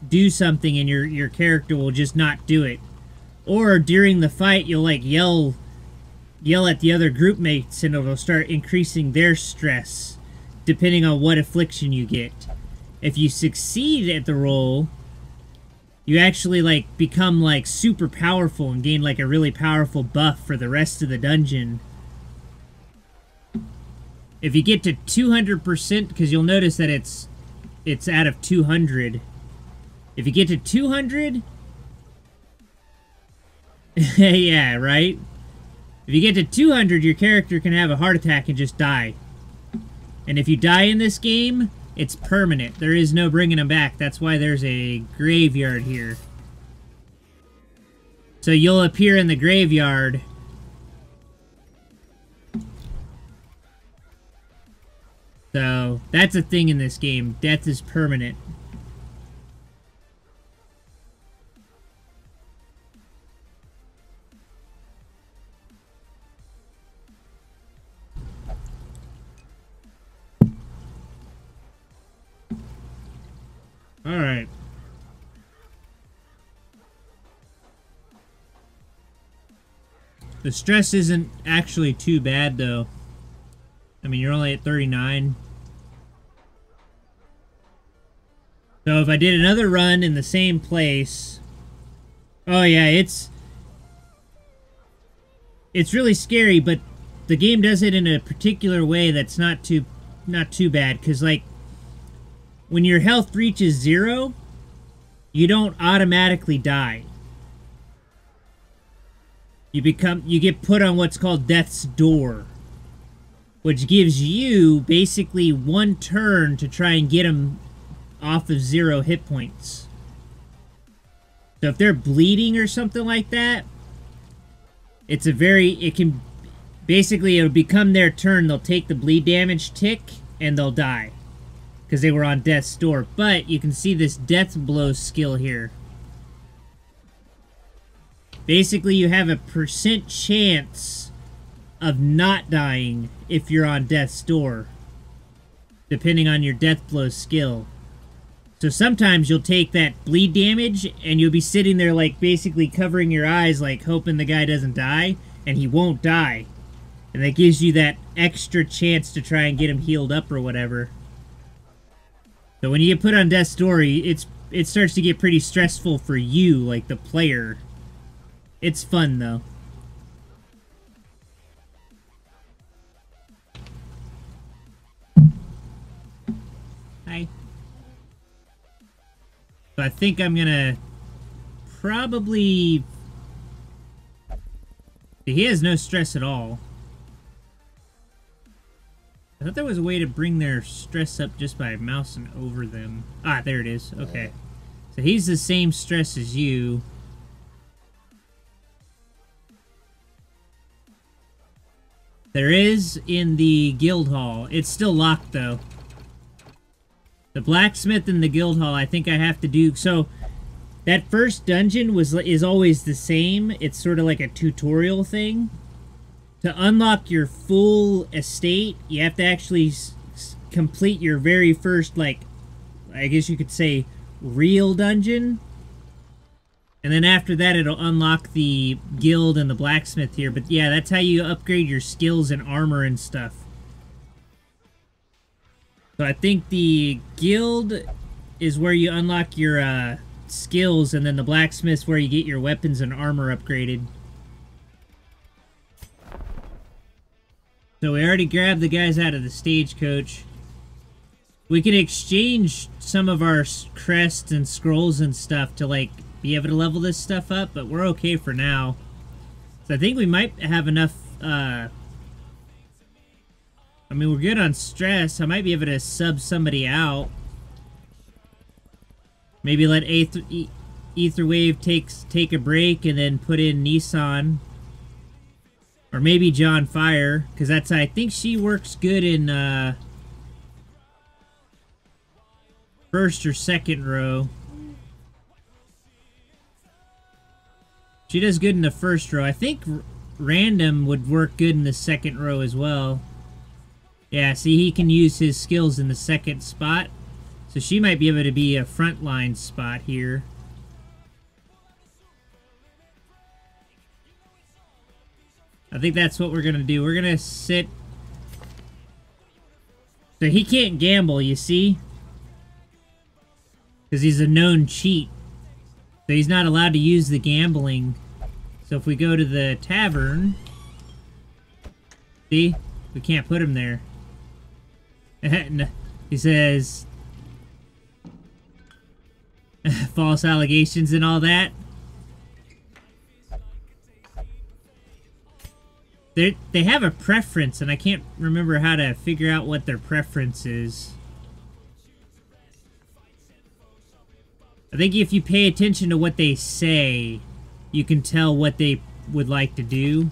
do something and your character will just not do it. Or during the fight you'll like yell at the other group mates and it'll start increasing their stress depending on what affliction you get. If you succeed at the roll, you actually like become like super powerful and gain like a really powerful buff for the rest of the dungeon. If you get to 200%, because you'll notice that it's out of 200. If you get to 200, yeah, right? If you get to 200, your character can have a heart attack and just die. And if you die in this game, it's permanent. There is no bringing them back. That's why there's a graveyard here. So you'll appear in the graveyard. So that's a thing in this game. Death is permanent. Alright. The stress isn't actually too bad, though. I mean, you're only at 39. So if I did another run in the same place... Oh, yeah, it's really scary, but the game does it in a particular way that's not too bad. Because, like, when your health reaches 0, you don't automatically die. You get put on what's called Death's Door, which gives you basically 1 turn to try and get them off of 0 hit points. So if they're bleeding or something like that, it'll become their turn. They'll take the bleed damage tick and they'll die because they were on Death's Door. But you can see this Death Blow skill here. Basically, you have a % chance of not dying if you're on Death's Door, depending on your Death Blow skill. So sometimes you'll take that bleed damage, and you'll be sitting there, like, basically covering your eyes, like, hoping the guy doesn't die, and he won't die. And that gives you that extra chance to try and get him healed up or whatever. So when you get put on Death's Door, it starts to get pretty stressful for you, like the player. It's fun, though. Hi. So I think I'm gonna probably... He has no stress at all. I thought there was a way to bring their stress up just by mousing over them. Ah, there it is. Okay. So he's the same stress as you. There is in the guild hall. It's still locked, though. The blacksmith in the guild hall, I think I have to do... So, that first dungeon is always the same. It's sort of like a tutorial thing. To unlock your full estate, you have to actually complete your very first, like, I guess you could say, real dungeon. And then after that, it'll unlock the guild and the blacksmith here. But yeah, that's how you upgrade your skills and armor and stuff. So I think the guild is where you unlock your skills, and then the blacksmith's where you get your weapons and armor upgraded. So we already grabbed the guys out of the stagecoach. We can exchange some of our crests and scrolls and stuff to, like, be able to level this stuff up, but we're okay for now. So I think we might have enough, I mean, we're good on stress. I might be able to sub somebody out. Maybe let Aetherwave take a break and then put in Nissan. Or maybe John Fire, because that's, I think she works good in, first or second row. She does good in the first row. I think random would work good in the second row as well. Yeah, see, he can use his skills in the second spot. So she might be able to be a frontline spot here. I think that's what we're going to do. We're going to sit... So he can't gamble, you see? Because he's a known cheat. So he's not allowed to use the gambling. So if we go to the tavern... See? We can't put him there. He says... false allegations and all that. They have a preference, and I can't remember how to figure out what their preference is. I think if you pay attention to what they say, you can tell what they would like to do.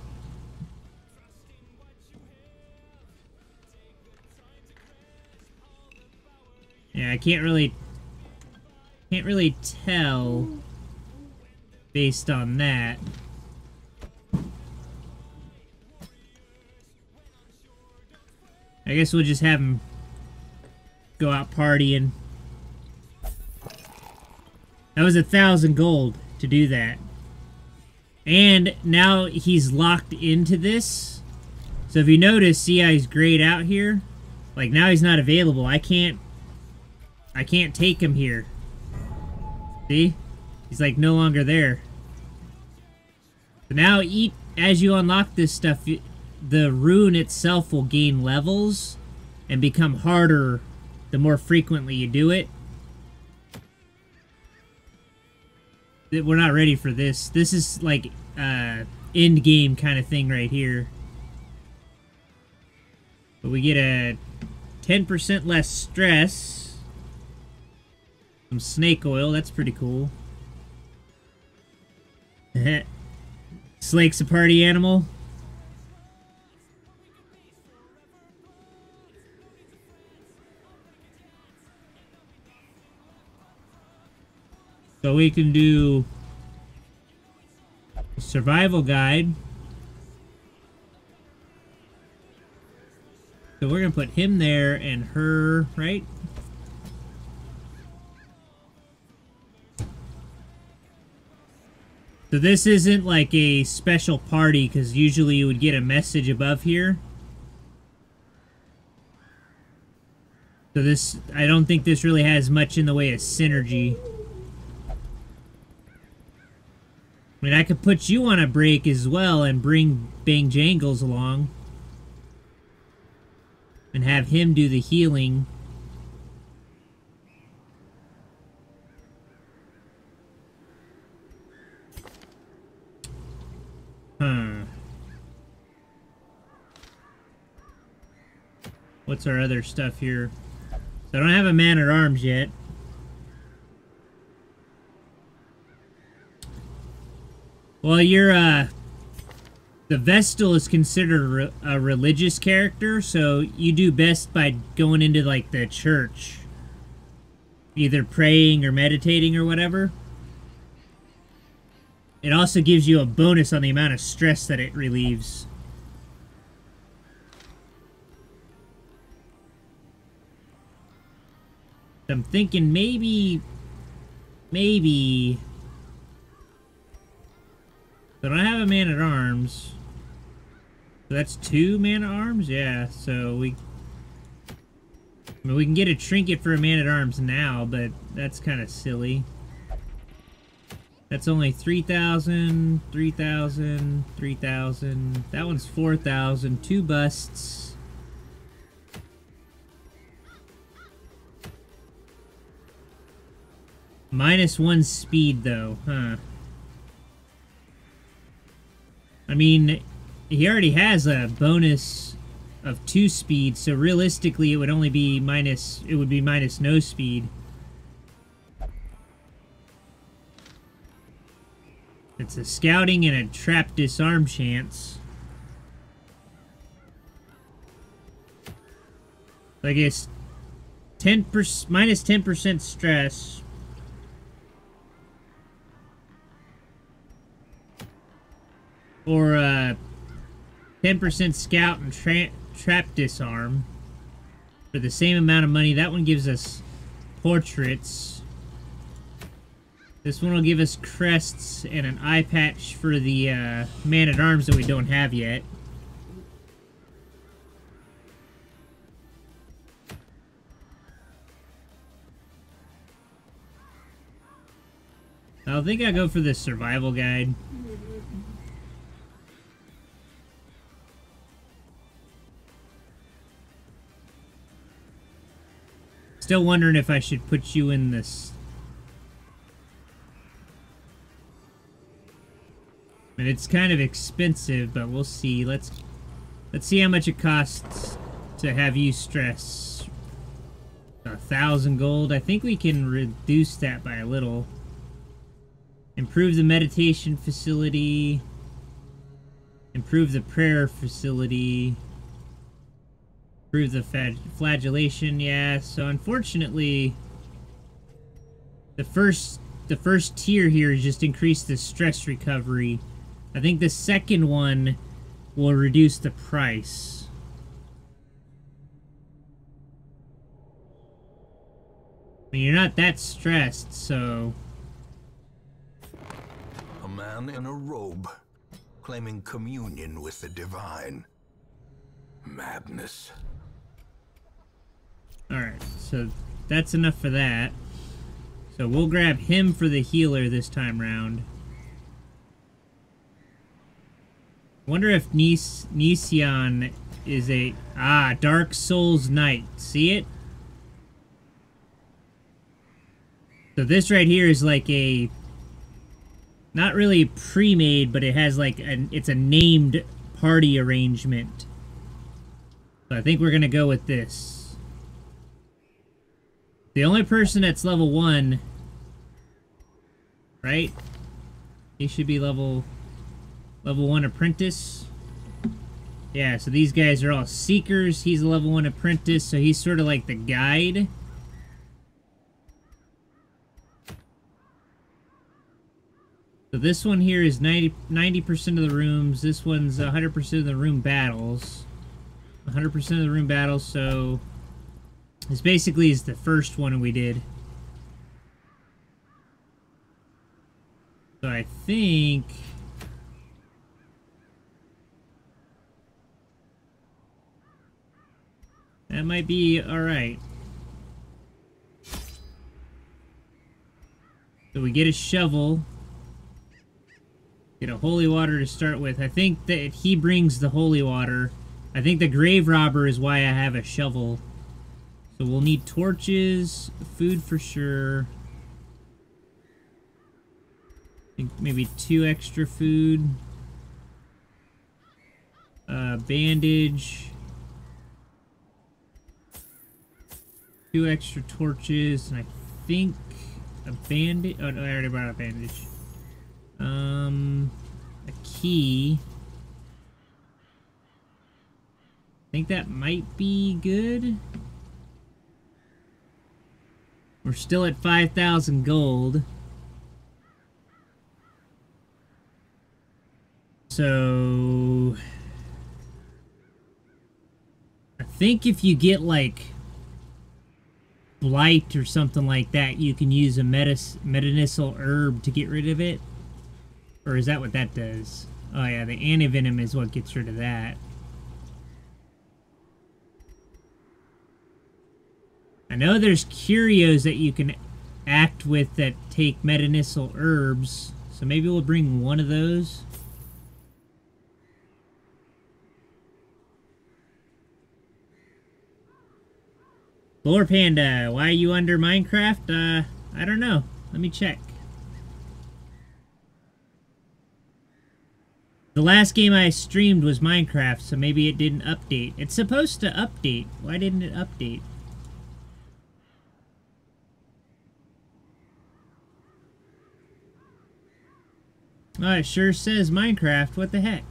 Yeah, I can't really tell based on that. I guess we'll just have him go out partying. That was 1,000 gold to do that. And now he's locked into this. So if you notice, see how he's grayed out here? Like now he's not available. I can't take him here. See? He's like no longer there. So now as you unlock this stuff, the rune itself will gain levels and become harder the more frequently you do it. We're not ready for this. This is like end game kind of thing right here. But we get a 10% less stress. Some snake oil, that's pretty cool. Slake's a party animal. So we can do a survival guide. So we're going to put him there and her, right? So this isn't like a special party, because usually you would get a message above here. So this, I don't think this really has much in the way of synergy. I mean, I could put you on a break as well and bring Bang Jangles along. And have him do the healing. What's our other stuff here? So I don't have a man-at-arms yet. Well, you're, the Vestal is considered a religious character, so you do best by going into, like, the church. Either praying or meditating or whatever. It also gives you a bonus on the amount of stress that it relieves. I'm thinking maybe... I don't have a man-at-arms. So that's 2 man-at-arms? Yeah, so we... I mean, we can get a trinket for a man-at-arms now, but that's kind of silly. That's only 3,000, 3,000, 3,000. That one's 4,000. 2 busts. -1 speed, though, huh? I mean, he already has a bonus of 2 speed, so realistically it would only be minus... It would be minus no speed. It's a scouting and a trap disarm chance. I guess minus 10% stress. Or 10% scout and trap disarm. For the same amount of money, that one gives us portraits. This one will give us crests and an eye patch for the man-at-arms that we don't have yet. I think I'll go for the survival guide. Still wondering if I should put you in this. And it's kind of expensive, but we'll see. Let's see how much it costs to have you stress. 1,000 gold. I think we can reduce that by a little. Improve the meditation facility. Improve the prayer facility. Improve the flagellation. Yeah, so unfortunately, the first tier here is just increase the stress recovery. I think the second one will reduce the price. I mean, you're not that stressed, so... A man in a robe, claiming communion with the divine. Madness. Alright, so that's enough for that. So we'll grab him for the healer this time round. Wonder if Nicion is a... Ah, Dark Souls Knight. See it? So this right here is like a... Not really pre-made, but it has like... It's a named party arrangement. So I think we're going to go with this. The only person that's level 1... Right? He should be level 1 apprentice. Yeah, so these guys are all seekers. He's a level 1 apprentice, so he's sort of like the guide. So this one here is 90% of the rooms. This one's 100% of the room battles. 100% of the room battles, so... This basically is the first one we did. So I think... That might be alright. So we get a shovel. Get a holy water to start with. I think that he brings the holy water. I think the grave robber is why I have a shovel. So we'll need torches, food for sure. I think maybe 2 extra food. Bandage. 2 extra torches, and I think a bandage. Oh no, I already brought a bandage. A key. I think that might be good. We're still at 5,000 gold. So I think if you get like blight or something like that, you can use a medicinal herb to get rid of it. Or is that what that does? Oh yeah, the antivenom is what gets rid of that. I know there's curios that you can act with that take medicinal herbs, so maybe we'll bring one of those. Lore Panda, why are you under Minecraft? I don't know. Let me check. The last game I streamed was Minecraft, so maybe it didn't update. It's supposed to update. Why didn't it update? Oh, it sure says Minecraft. What the heck?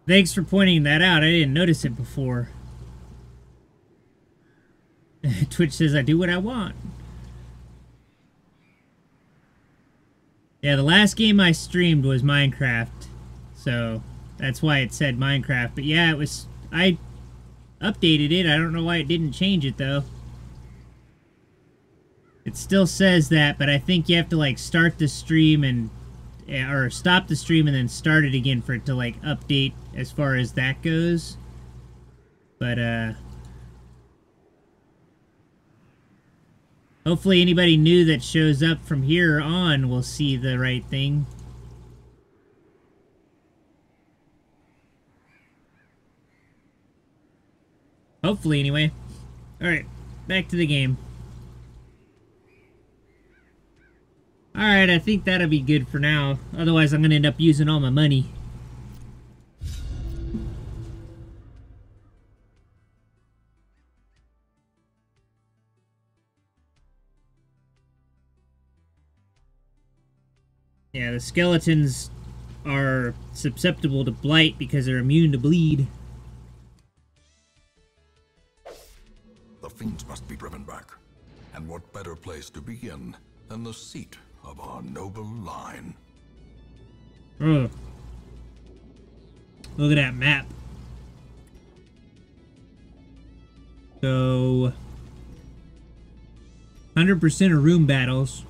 Thanks for pointing that out. I didn't notice it before. Twitch says I do what I want. Yeah, the last game I streamed was Minecraft. So that's why it said Minecraft. But yeah, it was... I updated it. I don't know why it didn't change it, though. It still says that, but I think you have to, like, start the stream and... or stop the stream and then start it again for it to, like, update as far as that goes. But, hopefully anybody new that shows up from here on will see the right thing. Hopefully, anyway. Alright, back to the game. Alright, I think that'll be good for now. Otherwise, I'm going to end up using all my money. Yeah, the skeletons are susceptible to blight because they're immune to bleed. The fiends must be driven back. And what better place to begin than the seat of our noble line? Ugh. Look at that map. So, 100% of room battles.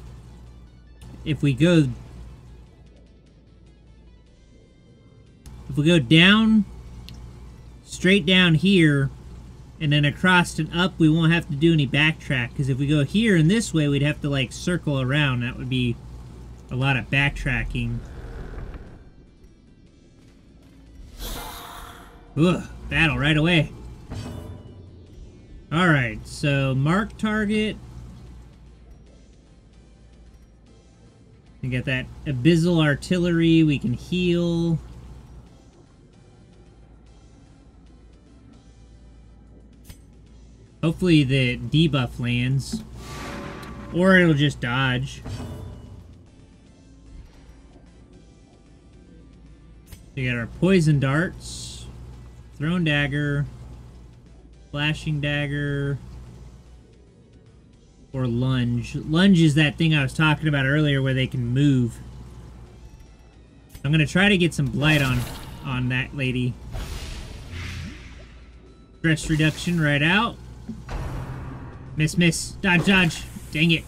If we go down, straight down here, and then across and up, we won't have to do any backtrack. Because if we go here and this way, we'd have to, like, circle around. That would be a lot of backtracking. Ugh, battle right away. Alright, so mark target. We got that abyssal artillery. We can heal. Hopefully the debuff lands. Or it'll just dodge. We got our poison darts. Thrown dagger. Flashing dagger. Or lunge. Lunge is that thing I was talking about earlier where they can move. I'm going to try to get some blight on that lady. Stress reduction right out. Miss, miss. Dodge, dodge. Dang it.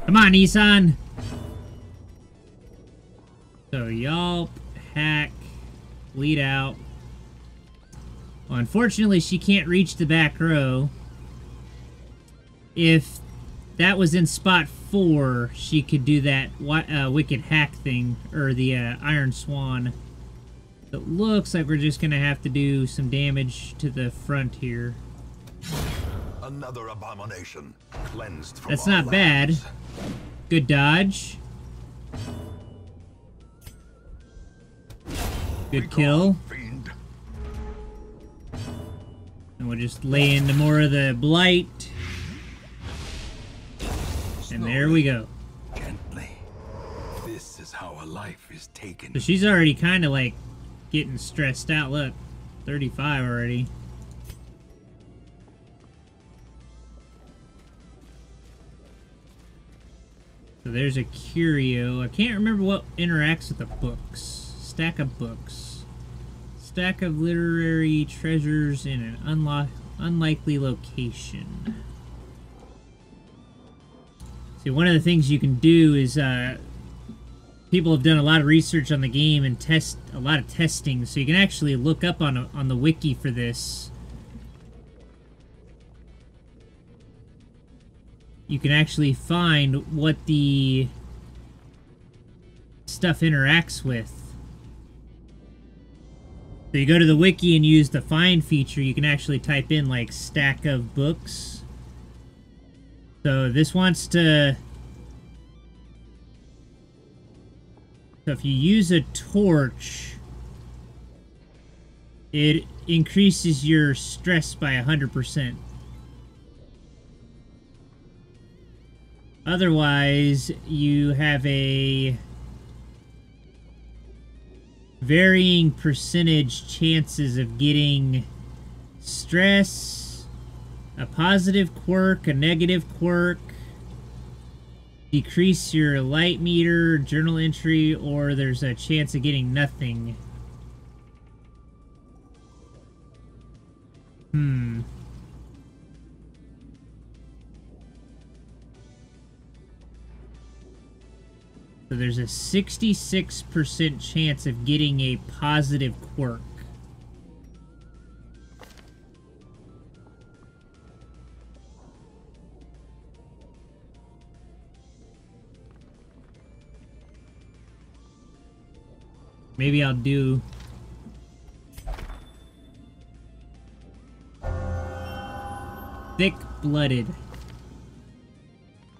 Come on, Isan. So, yelp, hack, bleed out. Well, unfortunately, she can't reach the back row. If that was in spot 4, she could do that wicked hack thing, or the Iron Swan. It looks like we're just going to have to do some damage to the front here. Another abomination cleansed from That's not bad. Good dodge. Good kill. Fiend. And we'll just lay into more of the blight. And there we go. Gently. This is how a life is taken. So she's already kind of like getting stressed out. Look, 35 already. So there's a curio. I can't remember what interacts with the books. Stack of books. Stack of literary treasures in an unlikely location. See, one of the things you can do is people have done a lot of research on the game and test a lot of testing, so you can actually look up on the wiki for this. You can actually find what the stuff interacts with. So you go to the wiki and use the find feature, you can actually type in like stack of books. So this wants to... So if you use a torch, it increases your stress by 100%. Otherwise, you have a varying percentage chances of getting stress, a positive quirk, a negative quirk, decrease your light meter, journal entry, or there's a chance of getting nothing. So there's a 66% chance of getting a positive quirk. Maybe I'll do... Thick-blooded.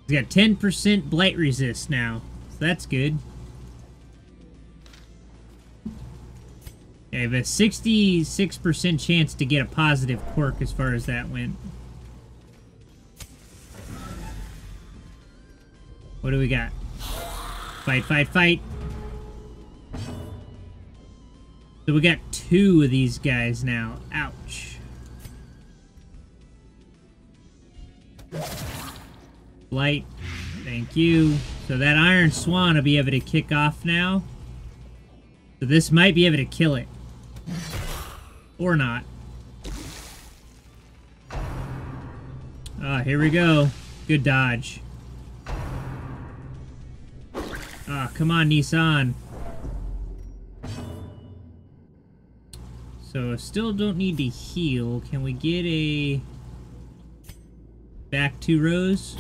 He's got 10% blight resist now. That's good. I have a 66% chance to get a positive quirk as far as that went. What do we got? Fight, fight, fight. So we got 2 of these guys now. Ouch. Blight. Thank you. So that Iron Swan will be able to kick off now. So this might be able to kill it. Or not. Ah, here we go. Good dodge. Ah, come on, Nissan. So still don't need to heal. Can we get a... back 2 rows?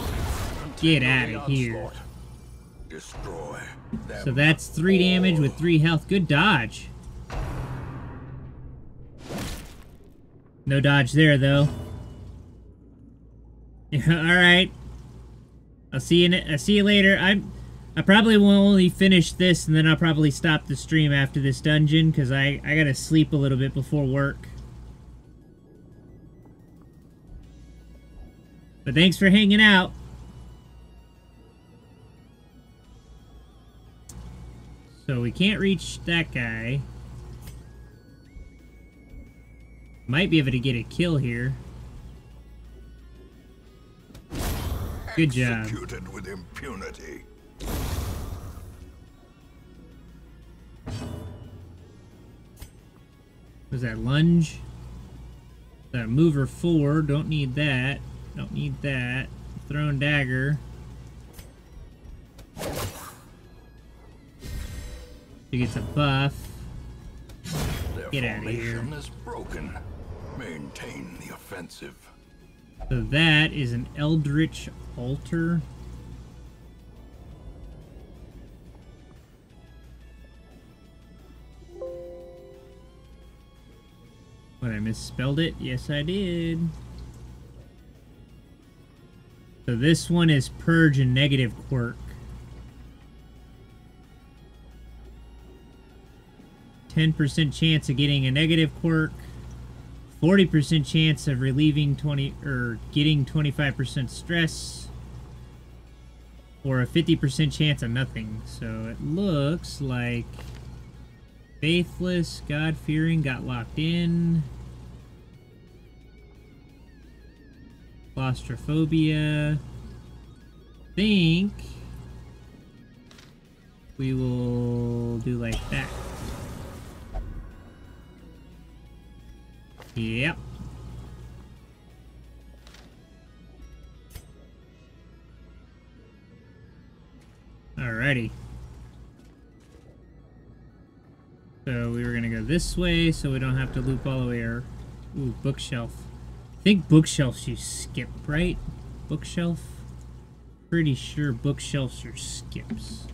Get out of here. Destroy them. So that's 3 damage with 3 health. Good dodge. No dodge there, though. Alright. I'll see you later. I probably will only finish this, and then I'll probably stop the stream after this dungeon, because I gotta sleep a little bit before work. But thanks for hanging out. So we can't reach that guy. Might be able to get a kill here. Good job. Executed with impunity. Was that lunge? That mover 4. Don't need that. Don't need that. Thrown dagger. She gets a buff. Get out of here. Their formation is broken. Maintain the offensive. So that is an Eldritch Altar. What, I misspelled it? Yes, I did. So this one is Purge and Negative Quirk. 10% chance of getting a negative quirk. 40% chance of relieving getting 25% stress. Or a 50% chance of nothing. So it looks like Faithless, God-fearing got locked in. Claustrophobia. Think we will do like that. Yep. Alrighty. So we were gonna go this way so we don't have to loop all the way. Ooh, bookshelf. I think bookshelves you skip, right? Bookshelf? Pretty sure bookshelves are skips.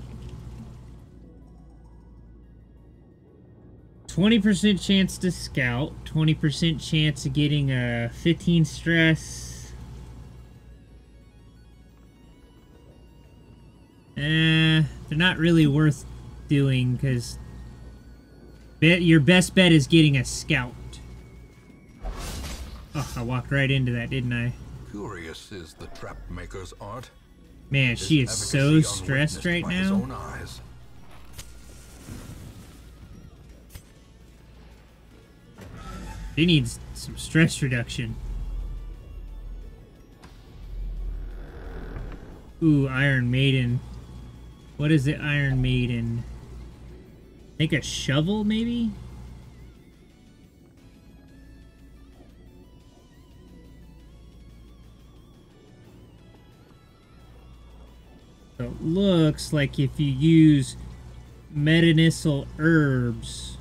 20% chance to scout, 20% chance of getting a 15 stress. They're not really worth doing because your best bet is getting a scout. Oh, I walked right into that, didn't I? Curious is the trap maker's art. Man, she is so stressed right now. She needs some stress reduction. Ooh, Iron Maiden. What is it, Iron Maiden? Make a shovel, maybe? So it looks like if you use medicinal herbs,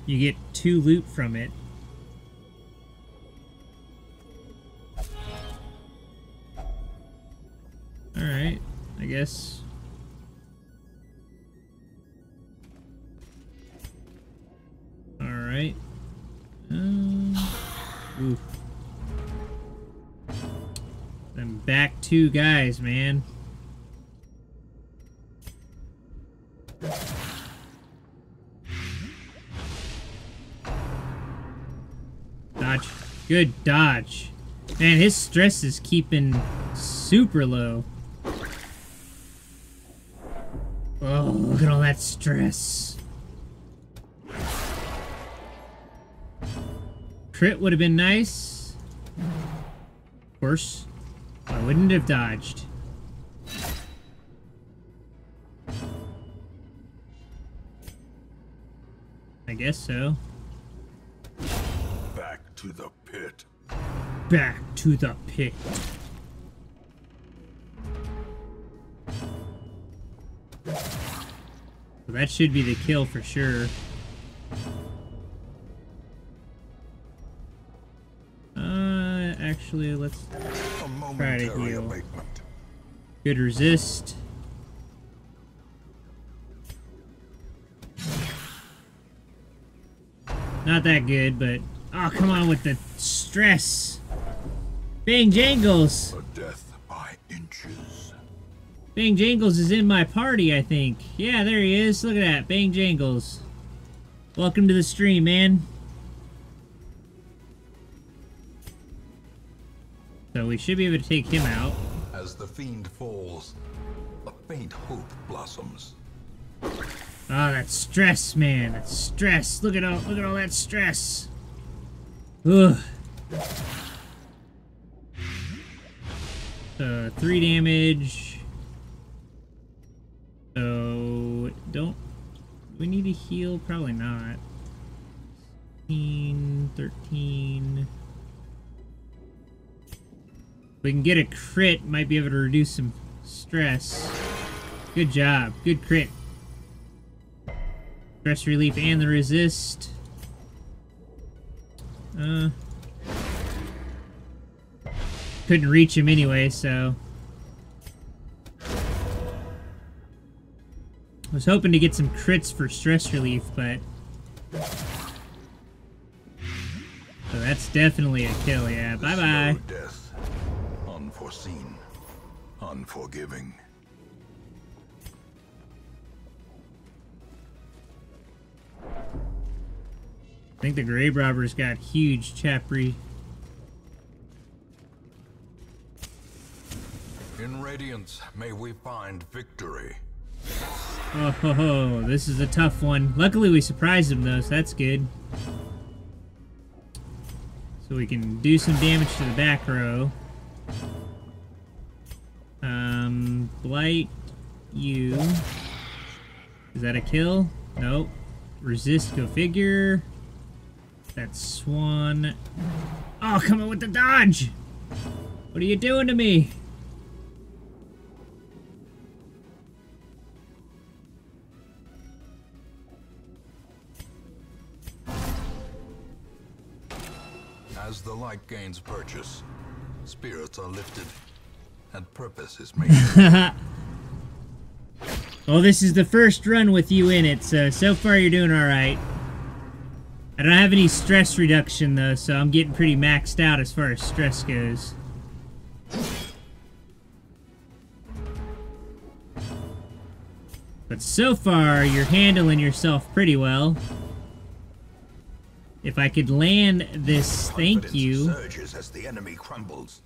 you get 2 loot from it. Alright, I guess. Alright. Ooh. Them back 2 guys, man. Dodge. Good dodge. Man, his stress is keeping super low. Oh, look at all that stress. Crit would have been nice. Of course, I wouldn't have dodged. I guess so. Back to the pit. Back to the pit. So that should be the kill for sure. Actually, let's try to heal. Abatement. Good resist. Not that good, but... Oh, come on with the stress. Bang Jangles. A death by inches. Bang Jangles is in my party, I think. Yeah, there he is. Look at that. Bang Jangles. Welcome to the stream, man. So we should be able to take him out. As the fiend falls, a faint hope blossoms. Oh, that stress, man. That stress. Look at all that stress. Ugh. So 3 damage. So don't we need to heal? Probably not. 13. We can get a crit, might be able to reduce some stress. Good job. Good crit. Stress relief and the resist. Couldn't reach him anyway, so... I was hoping to get some crits for stress relief, but... So that's definitely a kill, yeah. Bye-bye. Death. Unforeseen. Unforgiving. I think the grave robber's got huge chapri. In Radiance, may we find victory. Oh ho ho, this is a tough one. Luckily we surprised him though, so that's good. So we can do some damage to the back row. Blight you. Is that a kill? Nope. Resist, go figure. That's Swan. Oh, come on with the dodge! What are you doing to me? As the light gains purchase, spirits are lifted, and purpose is made. Well, this is the first run with you in it, so far you're doing alright. I don't have any stress reduction, though, so I'm getting pretty maxed out as far as stress goes. But so far, you're handling yourself pretty well. If I could land this, thank you. Surges as the enemy crumbles.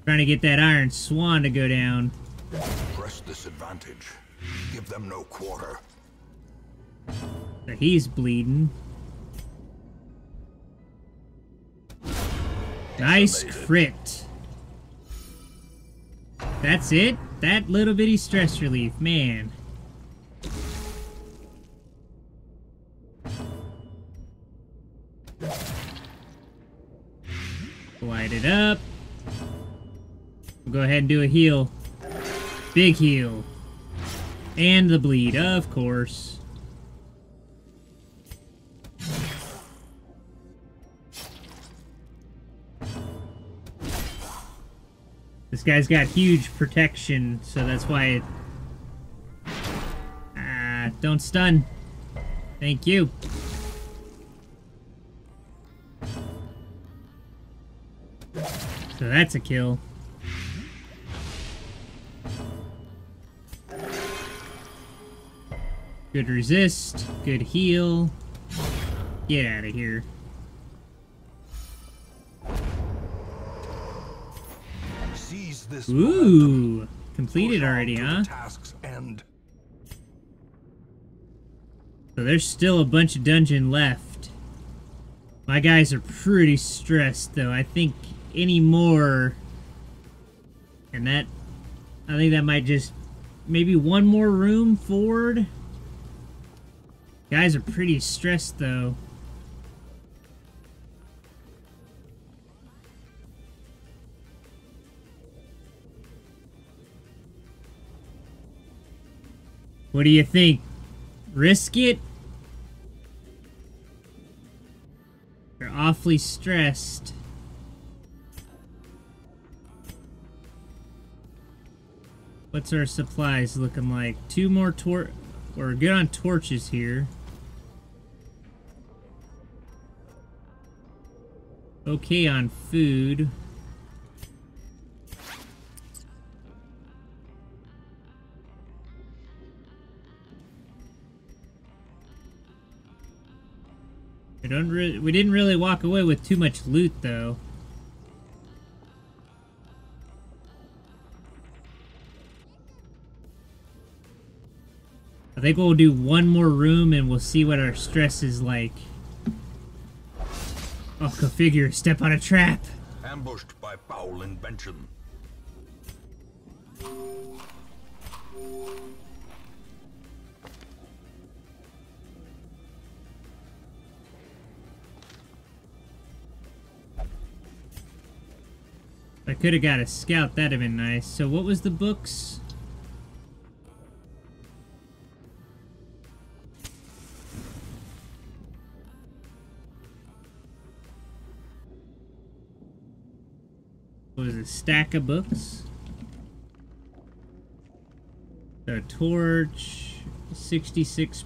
Trying to get that Iron Swan to go down. Press this advantage. Give them no quarter. So he's bleeding. Nice crit. That's it? That little bitty stress relief, man. Light it up. We'll go ahead and do a heal. Big heal. And the bleed, of course. This guy's got huge protection, so that's why it... don't stun. Thank you. So that's a kill. Good resist, good heal. Get out of here. Seize this Ooh, completed already, huh? So there's still a bunch of dungeon left. My guys are pretty stressed, though. I think any more, and that, I think that might just, maybe one more room forward. Guys are pretty stressed, though. What do you think? Risk it? They're awfully stressed. What's our supplies looking like? 2 more we're good on torches here. Okay on food. We didn't really walk away with too much loot, though. I think we'll do one more room and we'll see what our stress is like. Oh, go figure. Step on a trap. Ambushed by foul invention. I could have got a scout. That'd have been nice. So what was the books? What was it? Stack of books? So torch, 66%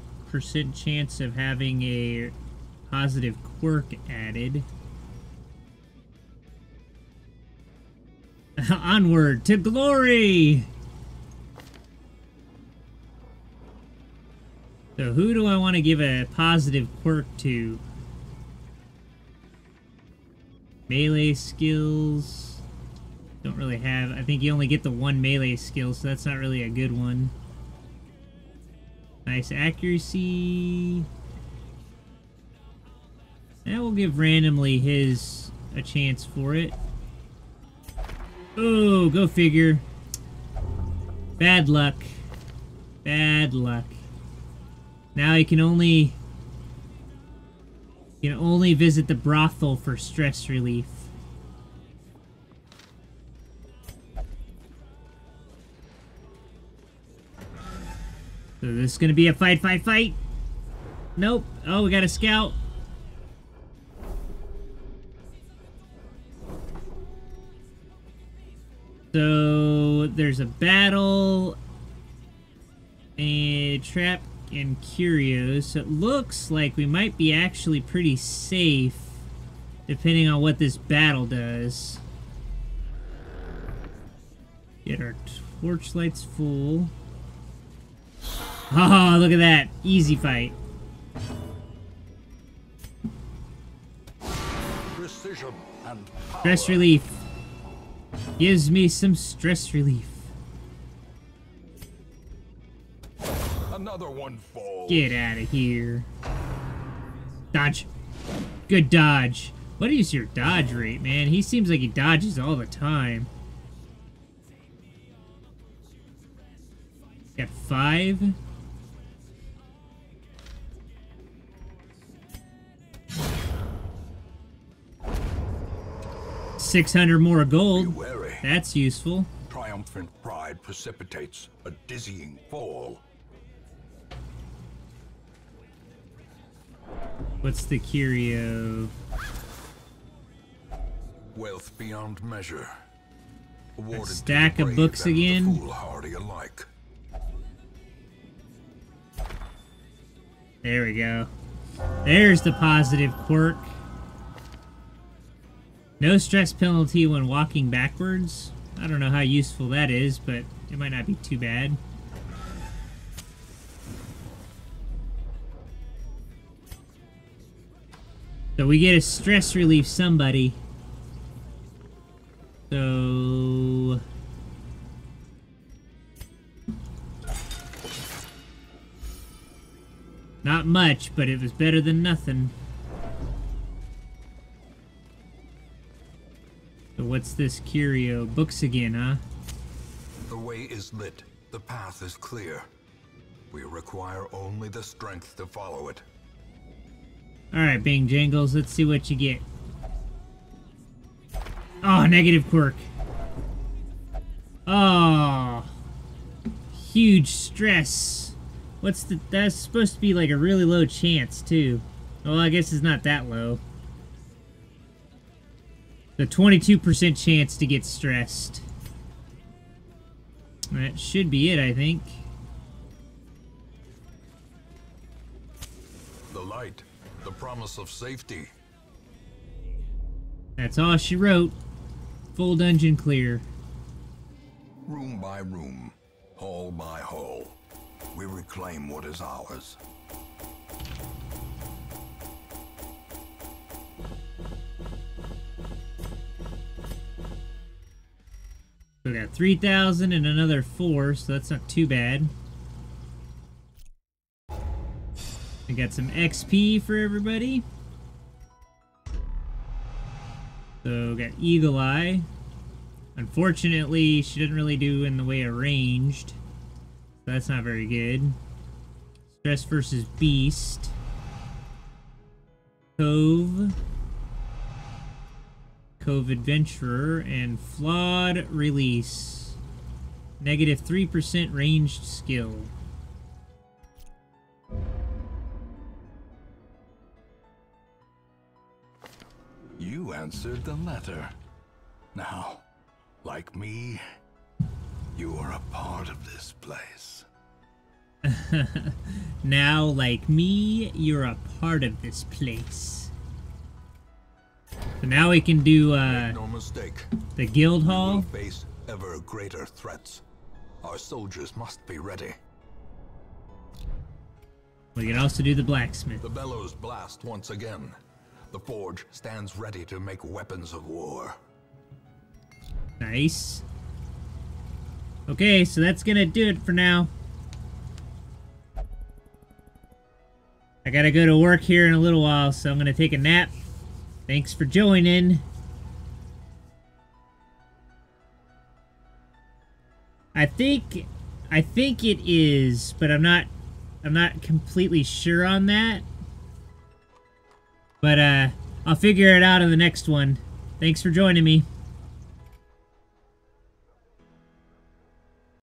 chance of having a positive quirk added. Onward to glory! So who do I want to give a positive quirk to? Melee skills. Don't really have... I think you only get the 1 melee skill, so that's not really a good one. Nice accuracy. And we'll give randomly his a chance for it. Oh, go figure. Bad luck. Bad luck. Now you can only visit the brothel for stress relief. So this is gonna be a fight. Nope. Oh, we got a scout. So there's a battle, a trap, and curios. So it looks like we might be actually pretty safe, depending on what this battle does. Get our torchlights full. Oh, look at that. Easy fight. Precision and power. Stress relief. Gives me some stress relief. Another one falls. Get out of here. Dodge. Good dodge. What is your dodge rate, man? He seems like he dodges all the time. Got 5. $600 more gold. Be wary. That's useful. Triumphant pride precipitates a dizzying fall. What's the curio? Wealth beyond measure. Awarded to Stack the of brave books and the again. foolhardy alike. There we go. There's the positive quirk. No stress penalty when walking backwards. I don't know how useful that is, but it might not be too bad. So we get a stress relief somebody. So... not much, but it was better than nothing. So what's this curio? Books again, huh? The way is lit. The path is clear. We require only the strength to follow it. Alright, Bang Jangles, let's see what you get. Oh, negative quirk. Oh. Huge stress. What's the... that's supposed to be like a really low chance, too. Well, I guess it's not that low. The 22% chance to get stressed. That should be it, I think. The light, the promise of safety. That's all she wrote. Full dungeon clear. Room by room, hall by hall, we reclaim what is ours. We got 3,000 and another 4, so that's not too bad. We got some XP for everybody. So we got Eagle Eye. Unfortunately, she didn't really do in the way of ranged. So that's not very good. Stress versus Beast. Cove. Cove Adventurer, and Flawed Release. Negative 3% ranged skill. You answered the letter. Now, like me, you are a part of this place. Now, like me, you're a part of this place. So now we can do Make no mistake. the guild We hall. will face ever greater threats. Our soldiers must be ready. We can also do the blacksmith. The bellows blast once again. The forge stands ready to make weapons of war. Nice. Okay, so that's gonna do it for now. I gotta go to work here in a little while, so I'm gonna take a nap. Thanks for joining. I think it is, but I'm not completely sure on that. But I'll figure it out in the next one. Thanks for joining me.